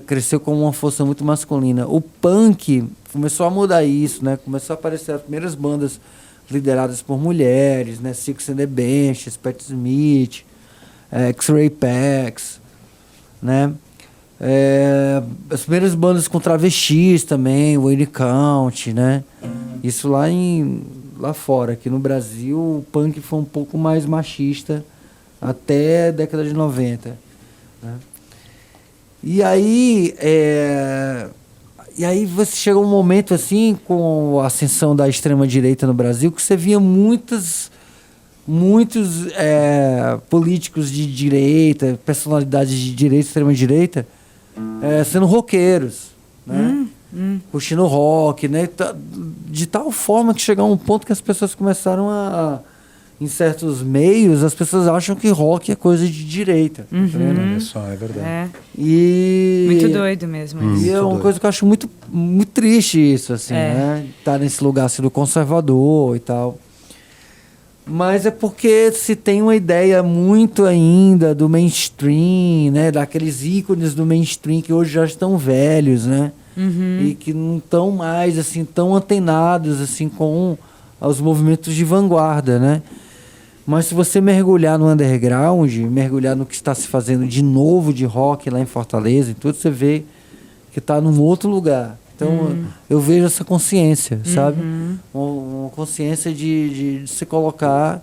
Cresceu como uma força muito masculina. O punk começou a mudar isso, né? Começou a aparecer as primeiras bandas lideradas por mulheres, né? Six and the Benches, Pat Smith, X-Ray Pax, né? As primeiras bandas com travestis também, Wayne County, né? Isso lá fora. Aqui no Brasil, o punk foi um pouco mais machista até a década de 90, né? E aí você chega um momento assim, com a ascensão da extrema-direita no Brasil, que você via muitos políticos de direita, personalidades de direita, extrema-direita, sendo roqueiros, né? Curtindo rock, né? De tal forma que chegou a um ponto que as pessoas começaram em certos meios, as pessoas acham que rock é coisa de direita. Olha só, é verdade. Muito doido mesmo. E é uma coisa que eu acho muito, muito triste isso, assim, né? Estar nesse lugar assim, do conservador e tal. Mas é porque se tem uma ideia muito ainda do mainstream, né? Daqueles ícones do mainstream que hoje já estão velhos, né? E que não estão mais, assim, tão antenados, assim, com os movimentos de vanguarda, né? Mas se você mergulhar no underground, mergulhar no que está se fazendo de novo de rock lá em Fortaleza e tudo, você vê que está num outro lugar. Então, eu vejo essa consciência, sabe? Uma consciência de se colocar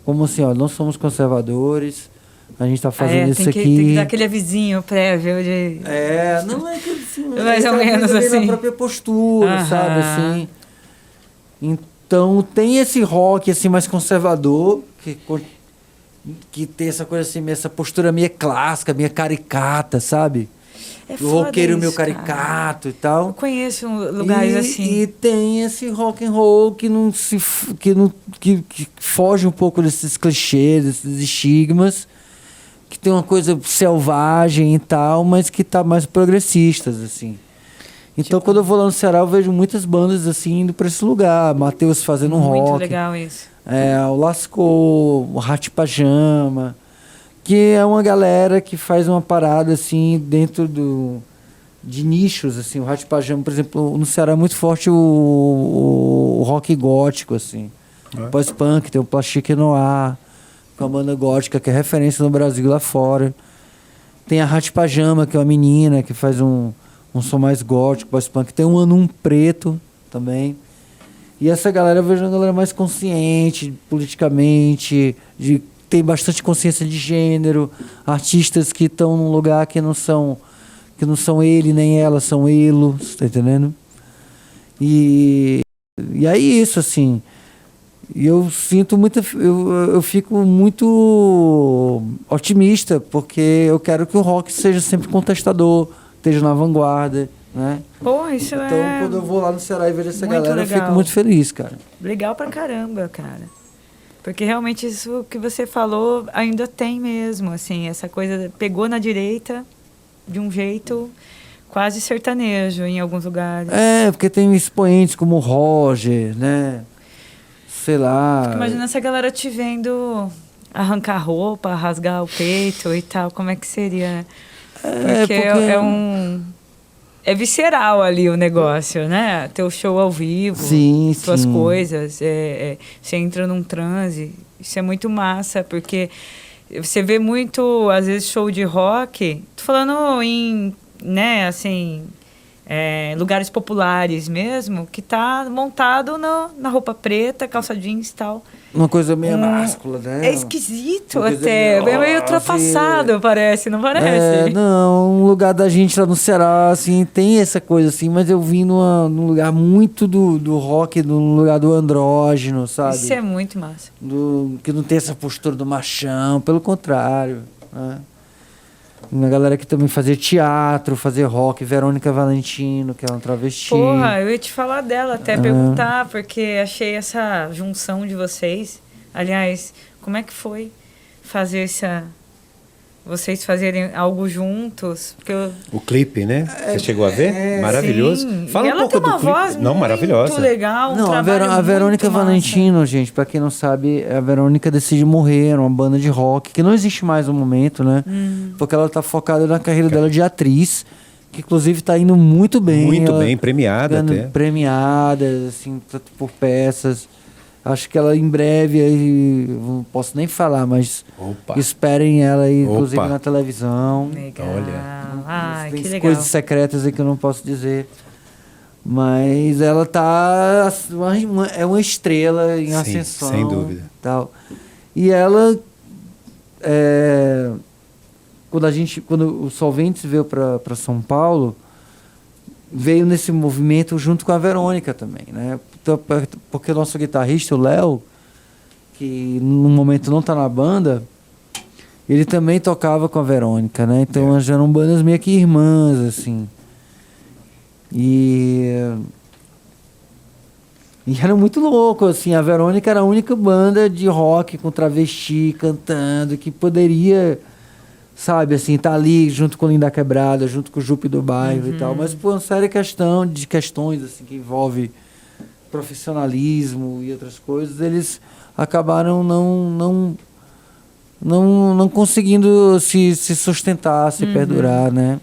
como assim, ó, não somos conservadores, a gente está fazendo isso aqui. Tem que dar aquele avisinho prévio de... não é que assim... mais ou menos assim. Na própria postura, sabe? Assim. Então, tem esse rock assim, mais conservador, que tem essa coisa assim, essa postura meio clássica, meio caricata, sabe? O roqueiro meio caricato e tal. Eu conheço lugares assim. E tem esse rock and roll que foge um pouco desses clichês, desses estigmas, que tem uma coisa selvagem e tal, mas que tá mais progressistas, assim. Então, quando eu vou lá no Ceará, eu vejo muitas bandas assim indo para esse lugar. Matheus fazendo um rock. Muito legal isso. O Lascou, o Rati Pajama, que é uma galera que faz uma parada assim dentro de nichos, assim. O Rati Pajama, por exemplo, no Ceará é muito forte o rock gótico, assim. Pós-punk, tem o Plastique Noir, com a banda gótica, que é referência no Brasil e lá fora. Tem a Rati Pajama, que é uma menina que faz um som mais gótico, pós-punk. Tem um Anum Preto também. E essa galera, eu vejo uma galera mais consciente politicamente, tem bastante consciência de gênero, artistas que estão num lugar que não são ele nem ela, são elos, tá entendendo? E é isso, assim. E eu sinto muito, eu fico muito otimista, porque eu quero que o rock seja sempre contestador, esteja na vanguarda, né? Pô, isso então, quando eu vou lá no Ceará e vejo essa galera, legal. Eu fico muito feliz, cara. Legal pra caramba, cara. Porque realmente isso que você falou ainda tem mesmo, assim, essa coisa pegou na direita de um jeito quase sertanejo em alguns lugares. Porque tem expoentes como o Roger, né? Sei lá. Fico imaginando essa galera te vendo arrancar roupa, rasgar o peito e tal, como é que seria, né? Porque é visceral ali o negócio, né? Teu show ao vivo, suas coisas, você entra num transe, isso é muito massa, porque você vê muito, às vezes, show de rock, tô falando em, né, assim, lugares populares mesmo, que tá montado na roupa preta, calça jeans e tal. Uma coisa meio máscula, né? É esquisito até, é meio ultrapassado, parece, não parece? Não, um lugar da gente lá no Ceará, assim, tem essa coisa, assim, mas eu vim num lugar muito do rock, num lugar do andrógeno, sabe? Isso é muito massa. Que não tem essa postura do machão, pelo contrário, né? Uma galera que também fazia teatro, fazia rock, Verônica Valentino, que é uma travesti. Porra, eu ia te falar dela, até perguntar, porque achei essa junção de vocês. Aliás, como é que foi fazer vocês fazerem algo juntos. O clipe, né? Você chegou a ver? Maravilhoso. Sim. Fala um pouco do clipe. Voz não, maravilhosa. Muito legal. Não, a Verônica Valentino, gente, pra quem não sabe, a Verônica Decide Morrer, era uma banda de rock que não existe mais no momento, né? Porque ela tá focada na carreira dela de atriz, que inclusive tá indo muito bem. Muito bem, premiada até. Premiada, assim, por peças. Acho que ela em breve, aí, não posso nem falar, mas esperem ela aí, inclusive na televisão. Legal. Olha, tem que legal. coisas secretas aí que eu não posso dizer. Mas ela tá é uma estrela em ascensão. Sem dúvida. Tal. E ela, quando o Solventes veio para São Paulo, veio nesse movimento junto com a Verônica também, né? Porque o nosso guitarrista, o Léo, que no momento não está na banda, ele também tocava com a Verônica, né? Então já eram bandas meio que irmãs, assim. E era muito louco, assim. A Verônica era a única banda de rock com travesti cantando que poderia, sabe, assim, tá ali junto com Linda Quebrada, junto com o Jupe do Bairro e tal. Mas por uma série de questões assim, que envolve profissionalismo e outras coisas, eles acabaram não conseguindo se sustentar, se perdurar, né?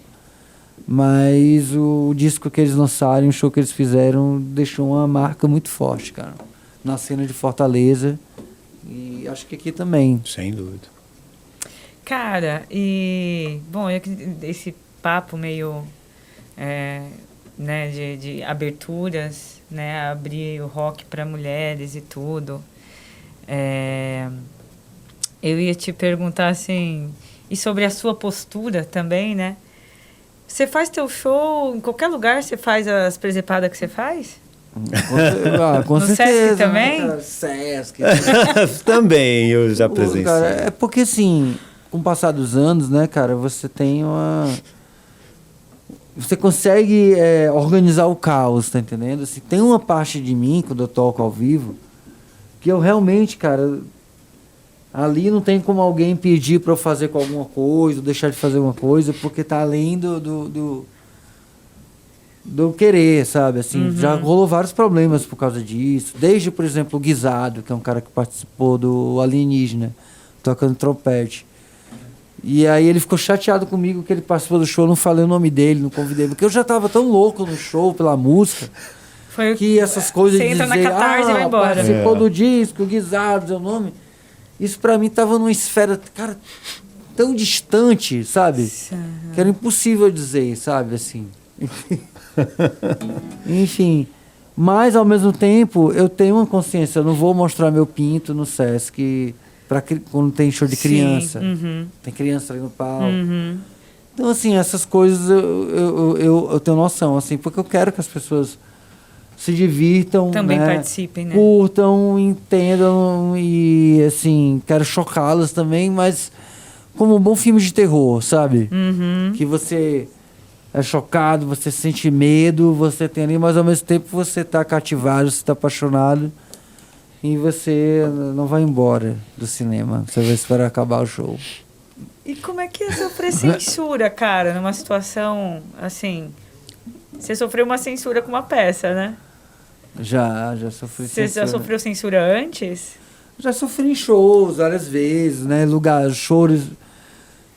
Mas o disco que eles lançaram, o show que eles fizeram, deixou uma marca muito forte, cara. Na cena de Fortaleza e acho que aqui também. Sem dúvida. Cara, bom, esse papo meio né, de aberturas, né, abrir o rock para mulheres e tudo. Eu ia te perguntar assim, e sobre a sua postura também, né? Você faz teu show em qualquer lugar? Você faz as presepadas que você faz? Com no certeza, Sesc também? Né, Sesc. Também eu já presenciei. Cara, é porque assim, com o passar dos anos, né, cara, você tem você consegue organizar o caos, tá entendendo? Assim, tem uma parte de mim, quando eu toco ao vivo, que eu realmente, cara, ali não tem como alguém pedir para eu fazer com alguma coisa, ou deixar de fazer uma coisa, porque tá além do querer, sabe? Assim, já rolou vários problemas por causa disso. Desde, por exemplo, o Guisado, que é um cara que participou do Alienígena, tocando trompete. E aí ele ficou chateado comigo que ele participou do show, não falei o nome dele, não convidei, porque eu já tava tão louco no show pela música, que essas coisas de dizer, na catarse e vai embora. Participou do disco, Guisado, seu nome, isso pra mim tava numa esfera, cara, tão distante, sabe? Que era impossível dizer, sabe, assim. Enfim, mas ao mesmo tempo eu tenho uma consciência, eu não vou mostrar meu pinto no Sesc quando tem show de criança. Tem criança ali no palco. Então, assim, essas coisas eu tenho noção, assim, porque eu quero que as pessoas se divirtam, também, né? Participem, né? Curtam, entendam e, assim, quero chocá-las também, mas como um bom filme de terror, sabe? Que você é chocado, você sente medo, você tem ali, mas ao mesmo tempo você está cativado, você está apaixonado. E você não vai embora do cinema. Você vai esperar acabar o show. E como é que é sofrer censura, cara? Numa situação assim... Você sofreu uma censura com uma peça, né? Já sofri censura. Você já sofreu censura antes? Já sofri em shows várias vezes, né? Shows,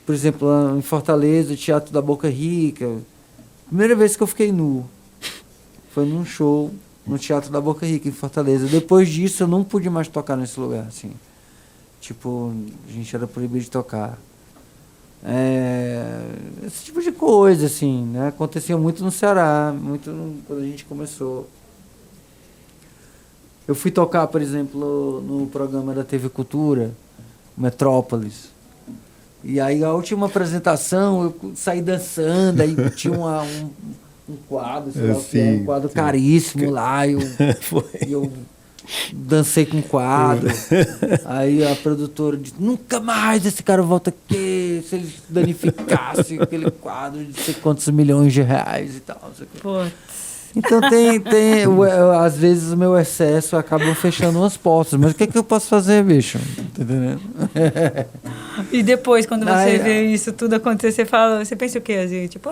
por exemplo, lá em Fortaleza, Teatro da Boca Rica. Primeira vez que eu fiquei nu. Foi num show no Teatro da Boca Rica, em Fortaleza. Depois disso, eu não pude mais tocar nesse lugar, assim. Tipo, a gente era proibido de tocar. Esse tipo de coisa, assim, né? Acontecia muito no Ceará, quando a gente começou. Eu fui tocar, por exemplo, no programa da TV Cultura, Metrópolis. E aí, a última apresentação, eu saí dançando, aí tinha um quadro, sei lá o que era, um quadro caríssimo lá, e eu dancei com o quadro. Aí a produtora disse, nunca mais esse cara volta aqui, se ele danificasse aquele quadro de não sei quantos milhões de reais e tal. Não sei o que. Então às vezes o meu excesso acaba fechando umas portas, mas o que é que eu posso fazer, bicho? Tá entendendo? E depois, quando você vê isso tudo acontecer, você pensa o quê? Assim, tipo,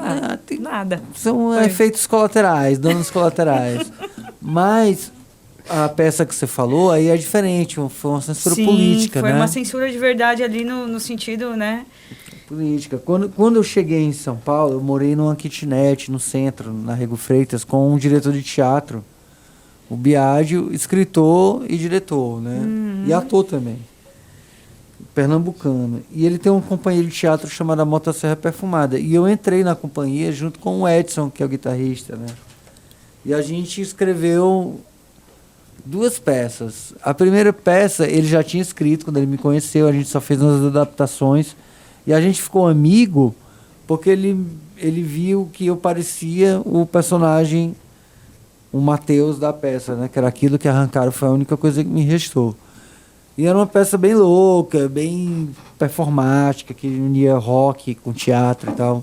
nada. São efeitos colaterais, danos colaterais. Mas a peça que você falou aí é diferente, foi uma censura política, foi né? uma censura de verdade ali no sentido, né? Política. Quando eu cheguei em São Paulo, eu morei numa kitnet no centro, na Rego Freitas, com um diretor de teatro, o Biagio, escritor e diretor, né? E ator também. Pernambucano. E ele tem uma companhia de teatro chamada Motosserra Perfumada. E eu entrei na companhia junto com o Edson, que é o guitarrista, né? E a gente escreveu 2 peças. A primeira peça ele já tinha escrito quando ele me conheceu, a gente só fez umas adaptações. E a gente ficou amigo porque ele viu que eu parecia o personagem, o Mateus da peça, né? Que era aquilo que arrancaram, foi a única coisa que me restou. E era uma peça bem louca, bem performática, que unia rock com teatro e tal.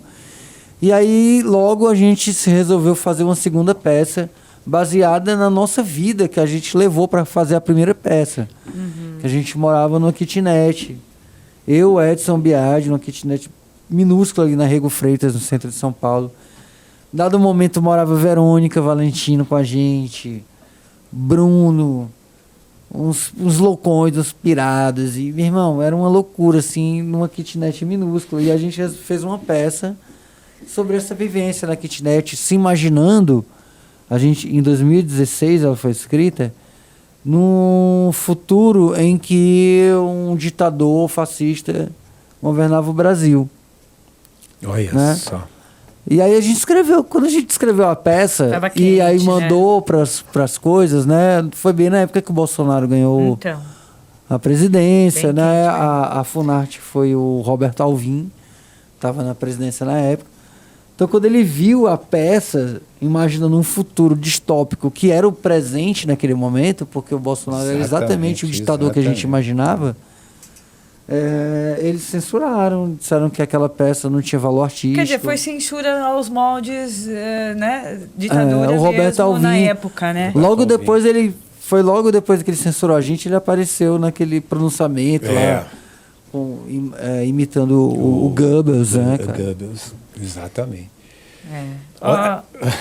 E aí, logo, a gente se resolveu fazer uma segunda peça baseada na nossa vida, que a gente levou para fazer a primeira peça. Que a gente morava numa kitnet. Eu, Edson Biagi, numa kitnet minúscula ali na Rego Freitas, no centro de São Paulo. Dado momento, morava Verônica Valentino com a gente, Bruno... Uns loucões, uns pirados. E, meu irmão, era uma loucura, assim, numa kitnet minúscula. E a gente fez uma peça sobre essa vivência na kitnet, se imaginando, em 2016 ela foi escrita, num futuro em que um ditador fascista governava o Brasil. Olha, né? Só. E aí a gente escreveu, quando a gente escreveu a peça, Tava e aí quente, mandou pras coisas, né? Foi bem na época que o Bolsonaro ganhou a presidência, Bem né? quente, A Funarte foi o Roberto Alvim, estava na presidência na época. Então, quando ele viu a peça, imaginando um futuro distópico que era o presente naquele momento, porque o Bolsonaro era exatamente o ditador que a gente imaginava, eles censuraram, disseram que aquela peça não tinha valor artístico. Quer dizer, foi censura aos moldes, né? Ditadura o Roberto mesmo Alvim, na época, né? Logo depois logo depois que ele censurou a gente, ele apareceu naquele pronunciamento lá, imitando o Goebbels, né, cara? Goebbels, exatamente.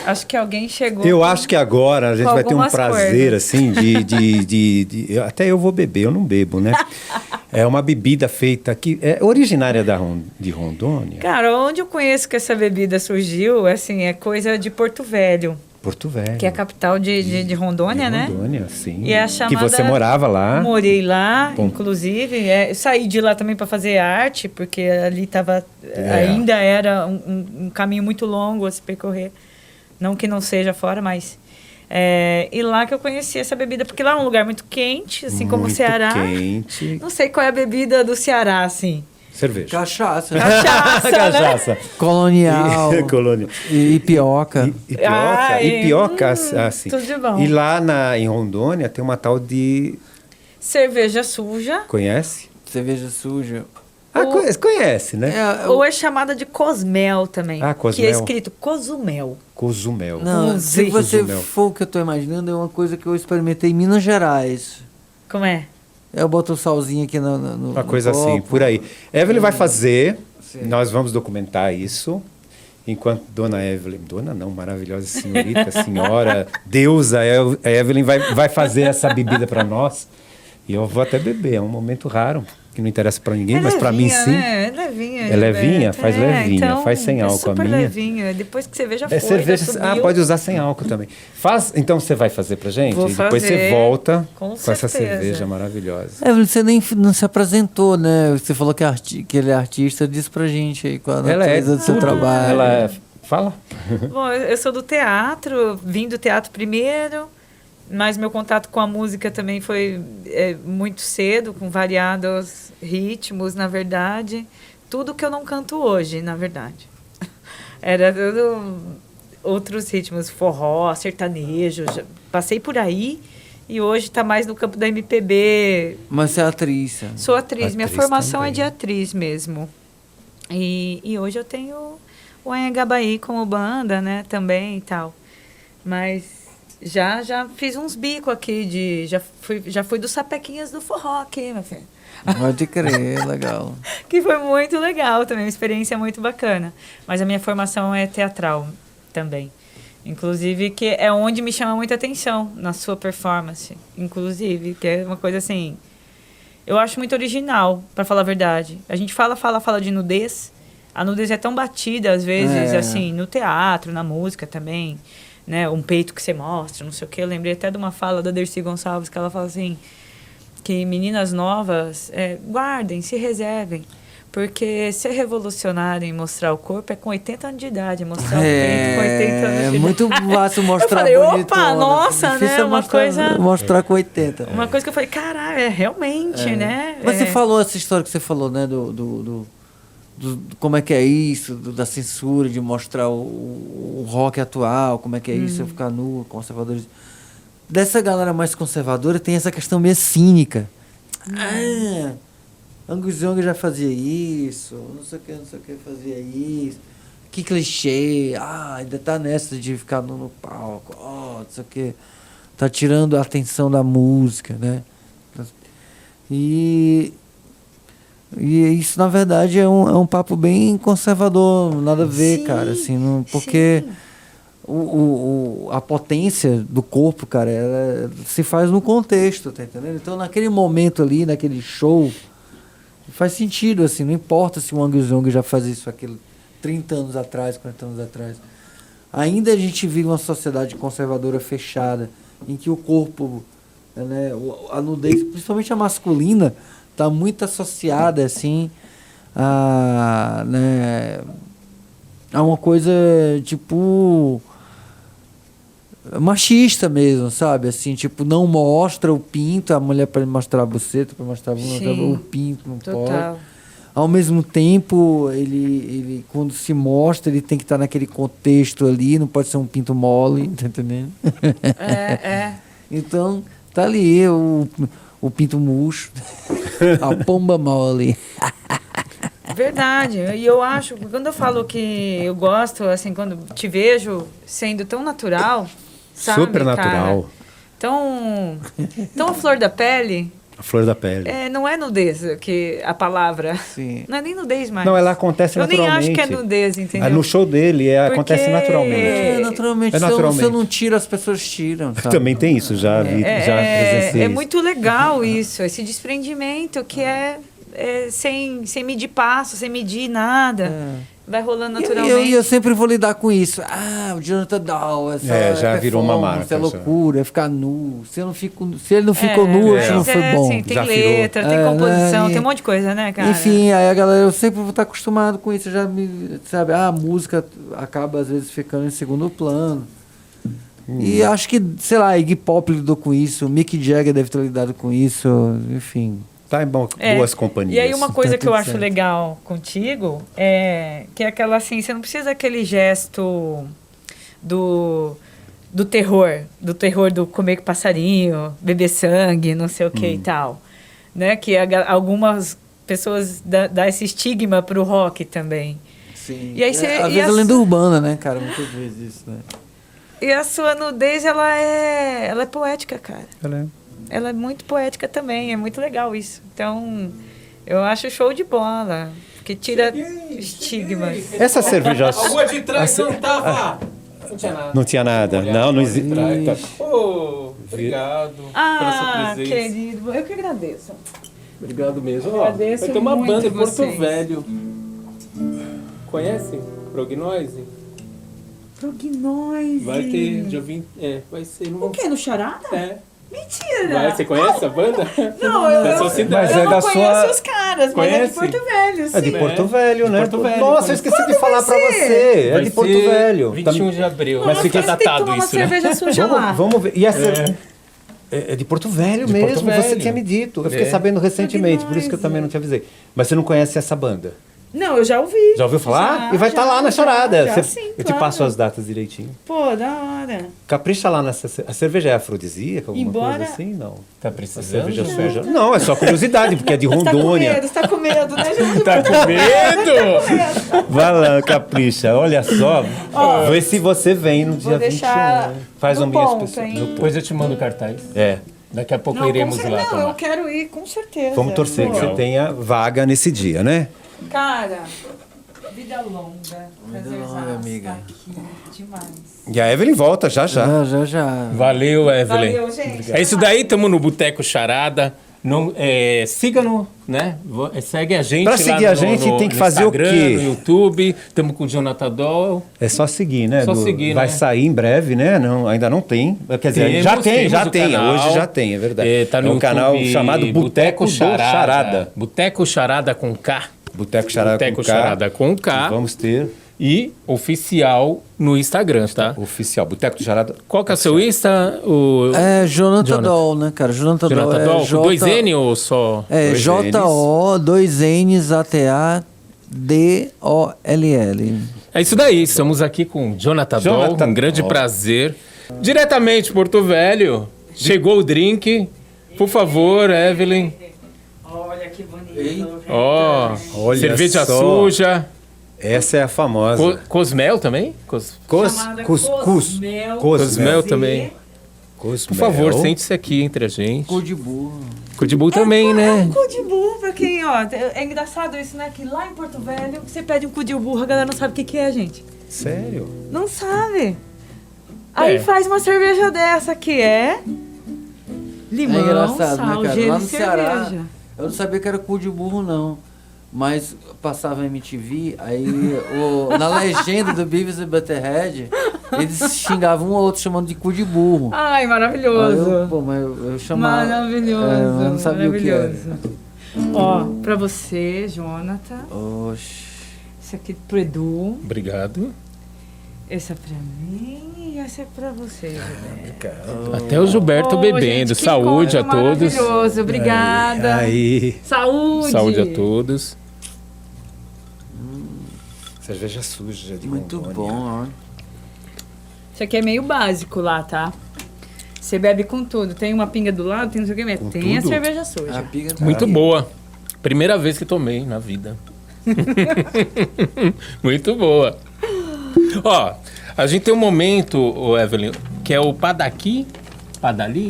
Acho que alguém chegou. Eu acho que agora a gente vai ter um prazer, coisas. assim, até eu vou beber, eu não bebo, né? É uma bebida feita aqui, é originária de Rondônia. Cara, onde eu conheço que essa bebida surgiu, assim, é coisa de Porto Velho. Porto Velho. Que é a capital de Rondônia, né? Rondônia, sim. E é a chamada... Que você morava lá. Morei lá, inclusive. Saí de lá também para fazer arte, porque ali tava, ainda era um caminho muito longo a se percorrer. Não que não seja fora, mas... e lá que eu conheci essa bebida, porque lá é um lugar muito quente, assim como o Ceará. Quente. Não sei qual é a bebida do Ceará, assim. Cerveja. Cachaça. Cachaça. Né? Colonial. Colonial. E Ipioca. Ipioca, assim. Tudo de bom. E lá em Rondônia tem uma tal de... Cerveja suja. Conhece? Cerveja suja. Conhece, né? Ou é chamada de Cosmel também. Cosmel. Que é escrito Cozumel. Cozumel. Não, se você for o que eu estou imaginando, é uma coisa que eu experimentei em Minas Gerais. Como é? Eu boto o salzinho aqui no uma coisa copo. assim, por aí. Evelyn vai fazer, nós vamos documentar isso, enquanto Dona Evelyn, dona não, maravilhosa senhorita, senhora, deusa, a Evelyn vai fazer essa bebida para nós, e eu vou até beber, é um momento raro, que não interessa para ninguém, mas para mim sim. Né? É levinha. É levinha? Faz levinha, então, faz sem álcool. Super a minha. Levinha. Depois que você vê, já foi. Cerveja. Já Pode usar sem álcool também. Então você vai fazer pra gente? Vou e depois fazer, você volta com certeza. essa cerveja maravilhosa. Você nem não se apresentou, né? Você falou que ele é artista, diz pra gente aí qual a natureza do seu trabalho. Fala. Bom, eu sou do teatro, vim do teatro primeiro, mas meu contato com a música também foi muito cedo, com variados ritmos, na verdade. Tudo que eu não canto hoje, na verdade. Era tudo outros ritmos, forró, sertanejo. Passei por aí e hoje está mais no campo da MPB. Mas você é atriz. Sou atriz. Minha formação também. é de atriz mesmo. E hoje eu tenho o Anhangabaí como banda, né, também e tal. Mas já fiz uns bicos aqui já fui dos sapequinhas do forró aqui, meu filho. Pode crer, legal. Que foi muito legal também, uma experiência muito bacana. Mas a minha formação é teatral também. Inclusive, que é onde me chama muita atenção na sua performance. Inclusive, que é uma coisa assim... Eu acho muito original, para falar a verdade. A gente fala de nudez. A nudez é tão batida, às vezes, assim, no teatro, na música também. Né? Um peito que você mostra, não sei o quê. Eu lembrei até de uma fala da Dercy Gonçalves, que ela fala assim... que meninas novas guardem, se reservem. Porque ser revolucionário em mostrar o corpo é com 80 anos de idade. Mostrar o peito com 80 anos de idade. É muito fácil mostrar eu falei, bonitona. opa, nossa, né? Uma coisa... Mostrar com 80. Uma coisa que eu falei, caralho, realmente, né? Mas você falou essa história que você falou, né? Como é que é isso, da censura, de mostrar o rock atual, como é que é isso, eu ficar nu, conservadores. Dessa galera mais conservadora tem essa questão meio cínica. Angus Young já fazia isso, não sei o que fazia isso. Que clichê, ainda tá nessa de ficar no palco, não sei o que. Tá tirando a atenção da música, né? E isso, na verdade, é um papo bem conservador, nada a ver, cara, assim, porque... A potência do corpo, cara, ela se faz no contexto, tá entendendo? Então, naquele momento ali, naquele show, faz sentido, assim, não importa se o Angus Young já fazia isso aquilo 30 anos atrás, 40 anos atrás. Ainda a gente vive uma sociedade conservadora fechada, em que o corpo, né, a nudez, principalmente a masculina, está muito associada, assim, a uma coisa, tipo... machista mesmo, sabe? Assim, tipo, não mostra o pinto, a mulher para mostrar a buceta, para mostrar o pinto, não pode. Ao mesmo tempo, ele quando se mostra, ele tem que estar naquele contexto ali, não pode ser um pinto mole, tá entendendo? Então, tá ali o pinto murcho, a pomba mole. Verdade. E eu acho, quando eu falo que eu gosto, assim, quando te vejo sendo tão natural, sabe, super natural. Cara? Tão a flor da pele. A flor da pele. Não é nudez, que a palavra. Sim. Não é nem nudez mais. Não, ela acontece naturalmente. Eu nem acho que é nudez, entendeu? No show dele, acontece naturalmente. Naturalmente. Se eu não tiro, as pessoas tiram. Sabe? Também tem isso, já presenciei. É muito legal isso, esse desprendimento que sem medir passo, sem medir nada. Vai rolando naturalmente. E eu sempre vou lidar com isso. O Jonathan Dahl, já virou uma marca. É loucura, é ficar nu. Se ele não ficou nu, não foi bom. Assim, tem letra, tem composição, tem um monte de coisa, né, cara? Enfim, aí a galera, eu sempre vou estar acostumado com isso. Sabe, a música acaba às vezes ficando em segundo plano. E acho que, sei lá, Iggy Pop lidou com isso, Mick Jagger deve ter lidado com isso, enfim... Tá em boas companhias. E aí uma coisa que eu acho legal contigo é que é aquela assim, você não precisa aquele gesto do terror do comer passarinho, beber sangue, não sei o que e tal, né? Que algumas pessoas dá esse estigma pro rock também. Sim. E aí às vezes a lenda urbana, né, cara? Muitas vezes isso, né? E a sua nudez, ela é poética, cara. Ela é muito poética também, é muito legal isso. Então, eu acho show de bola, que tira estigmas. Essa cerveja... A rua de trás não tava... Não tinha nada. Não existe. Obrigado pela sua presença. Querido, eu que agradeço. Obrigado mesmo. Agradeço vai ter uma muito banda em Porto vocês. Velho. Conhece? Prognoise? Prognoise. Vai ter, já vim... vai ser... O quê? No Charada? Mentira! Você conhece a banda? Não, eu sua cidade. não conheço os caras, mas é de Conhece? Porto Velho, sim. É de Porto Velho, né? Porto Velho. Nossa, eu esqueci de falar pra você. É de Porto Velho. 21 de abril. Mas fica você tem que datado tomar uma isso, né? cerveja suja lá. Vamos ver. E é de Porto Velho De mesmo, Porto Velho. você tinha me dito. Eu fiquei sabendo recentemente, por isso que eu também não te avisei. Mas você não conhece essa banda? Não, eu já ouvi. Já ouviu falar? Já, E vai estar lá na charada. Eu te claro. passo as datas direitinho. Pô, da hora. Capricha lá nessa... A cerveja é afrodisíaca? Alguma Embora- coisa assim? Não. Tá A precisando? cerveja suja? Não, é só curiosidade, porque é de Rondônia. Você tá com medo, né, Júlio? Tá com medo? Vai lá, capricha. Olha só. Vê se você vem no dia 21. deixar Né? Faz no um mês ponto, especial. hein? No ponto. Depois eu te mando o cartaz. É. Daqui a pouco Não, iremos com cer- lá não, tomar. eu quero ir, com certeza. Vamos torcer Pô. que você tenha vaga nesse dia, né? Cara, vida longa. longa, amiga. Aqui, demais. E a Evelyn volta já. Já. Valeu, Evelyn. Valeu, gente. É isso daí, estamos no Boteco Charada. Não, siga-nos, né? Segue a gente Pra lá seguir a gente, tem que fazer o Instagram, quê? no YouTube. Estamos com o Jonathan Doll. É só seguir, né? Só seguir, vai né? sair em breve, né? Não, ainda não tem. Quer dizer, já tem. o canal. Hoje já tem, é verdade. Tá no um canal YouTube, chamado Boteco Charada. Boteco Charada com K. Boteco Charada Boteco com K. Charada com K. Vamos ter E oficial no Instagram, tá? oficial. Boteco do Charada. Qual que é o seu Insta? É Jonathan Doll, né, cara? Jonathan Doll Jonathan é Doll? Com dois J... N ou só? É Dois J-O, 2 N's, A-T-A-D-O-L-L. É isso daí, estamos aqui com Jonathan Doll, um grande Doll. prazer. Diretamente de Porto Velho, chegou o drink. Por favor, Evelyn. Olha que bonito. Ó, Olha cerveja só. suja. Essa é a famosa. Cosmel também? Chamada Cosmel também. Cosmel. Por favor, sente-se aqui entre a gente. Cu de burro. Cudibu também, né? Cu de burro, pra quem, ó. É engraçado isso, né? Que lá em Porto Velho, você pede um cu de burro, a galera não sabe o que é, gente. Sério? Não sabe. Aí faz uma cerveja dessa que é limão, É engraçado, sal, né, cara? gelo Lá e no Ceará, cerveja. eu não sabia que era cu de burro, não. Mas passava MTV, aí na legenda do Beavis e Butterhead, eles xingavam um ou outro chamando de cu de burro. Ai, Aí maravilhoso. eu chamava. Maravilhoso. Eu não sabia o que era. maravilhoso. Ó, pra você, Jonathan. Oxi. Esse aqui pro Edu. Obrigado. Esse é pra mim e esse é pra você, Gilberto. Até o Gilberto Ô, bebendo. gente, que Saúde a encontro todos. Maravilhoso, obrigada. Aí. Saúde. Saúde a todos. Cerveja suja de Muito Rondônia. bom, ó. Isso aqui é meio básico lá, tá? Você bebe com tudo. Tem uma pinga do lado, tem não sei o que, mas tem a tudo? cerveja suja. A piga Muito boa. Primeira vez que tomei na vida. Muito boa. Ó, a gente tem um momento, ô Evelyn, que é o Padaqui. Padali?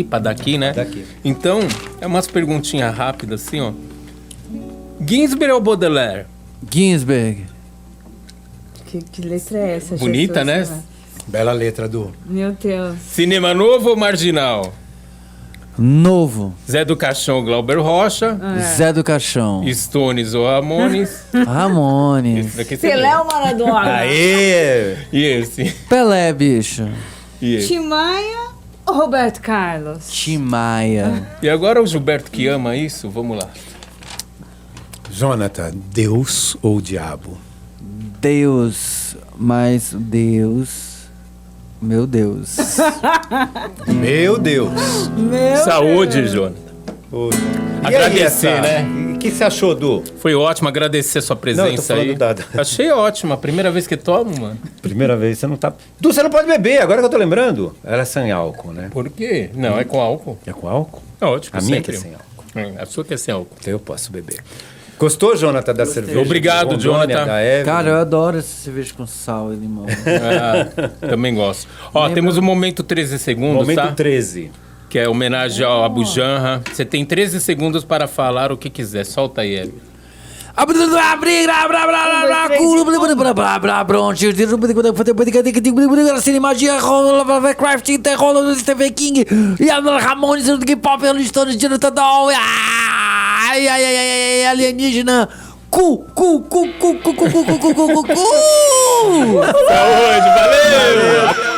Padaqui, né? Padaqui. Então, é umas perguntinhas rápidas assim, ó. Ginsberg ou Baudelaire? Ginsberg. Que letra é essa, Bonita, Jesus? né? Bela letra do. Meu Deus. Cinema novo ou marginal? Novo. Zé do Caixão ou Glauber Rocha? Zé do Caixão. Stones ou Ramones? Ramones. Esse daqui você Pelé ou Maradona? Aê! E esse? Pelé, bicho. E esse? Tim Maia ou Roberto Carlos? Tim Maia. E agora o Gilberto que ama isso? Vamos lá. Jonathan, Deus ou diabo? Deus. Mas Deus. Meu Deus. Meu Deus! Meu Saúde, Jonathan. E Agradecer, aí, né? O que você achou, Du? Foi ótimo agradecer a sua presença Não, eu tô falando aí. da- Achei ótimo. A primeira vez que tomo, mano. Primeira vez, você não tá. Du, você não pode beber, agora que eu tô lembrando. Ela é sem álcool, né? Por quê? Não, é com álcool. É com álcool? É ótimo, A minha sempre. que é sem álcool. A sua que é sem álcool. Então eu posso beber. Gostou, Jonathan, da cerveja? Obrigado, de Rondônia, Jonathan. da Evelyn? Cara, eu adoro essa cerveja com sal e limão. Ah, também gosto. Ó, temos o momento 13 segundos, Momento tá? 13. Que é homenagem ao Abu Janra. Você tem 13 segundos para falar o que quiser. Solta aí, Hélio. Cinemagia, Craft, Terror, Stephen King, e a Ramones, o Iggy Pop, Rolling Stones, Jonathan Doll, alienígena, cu. Saúde, valeu!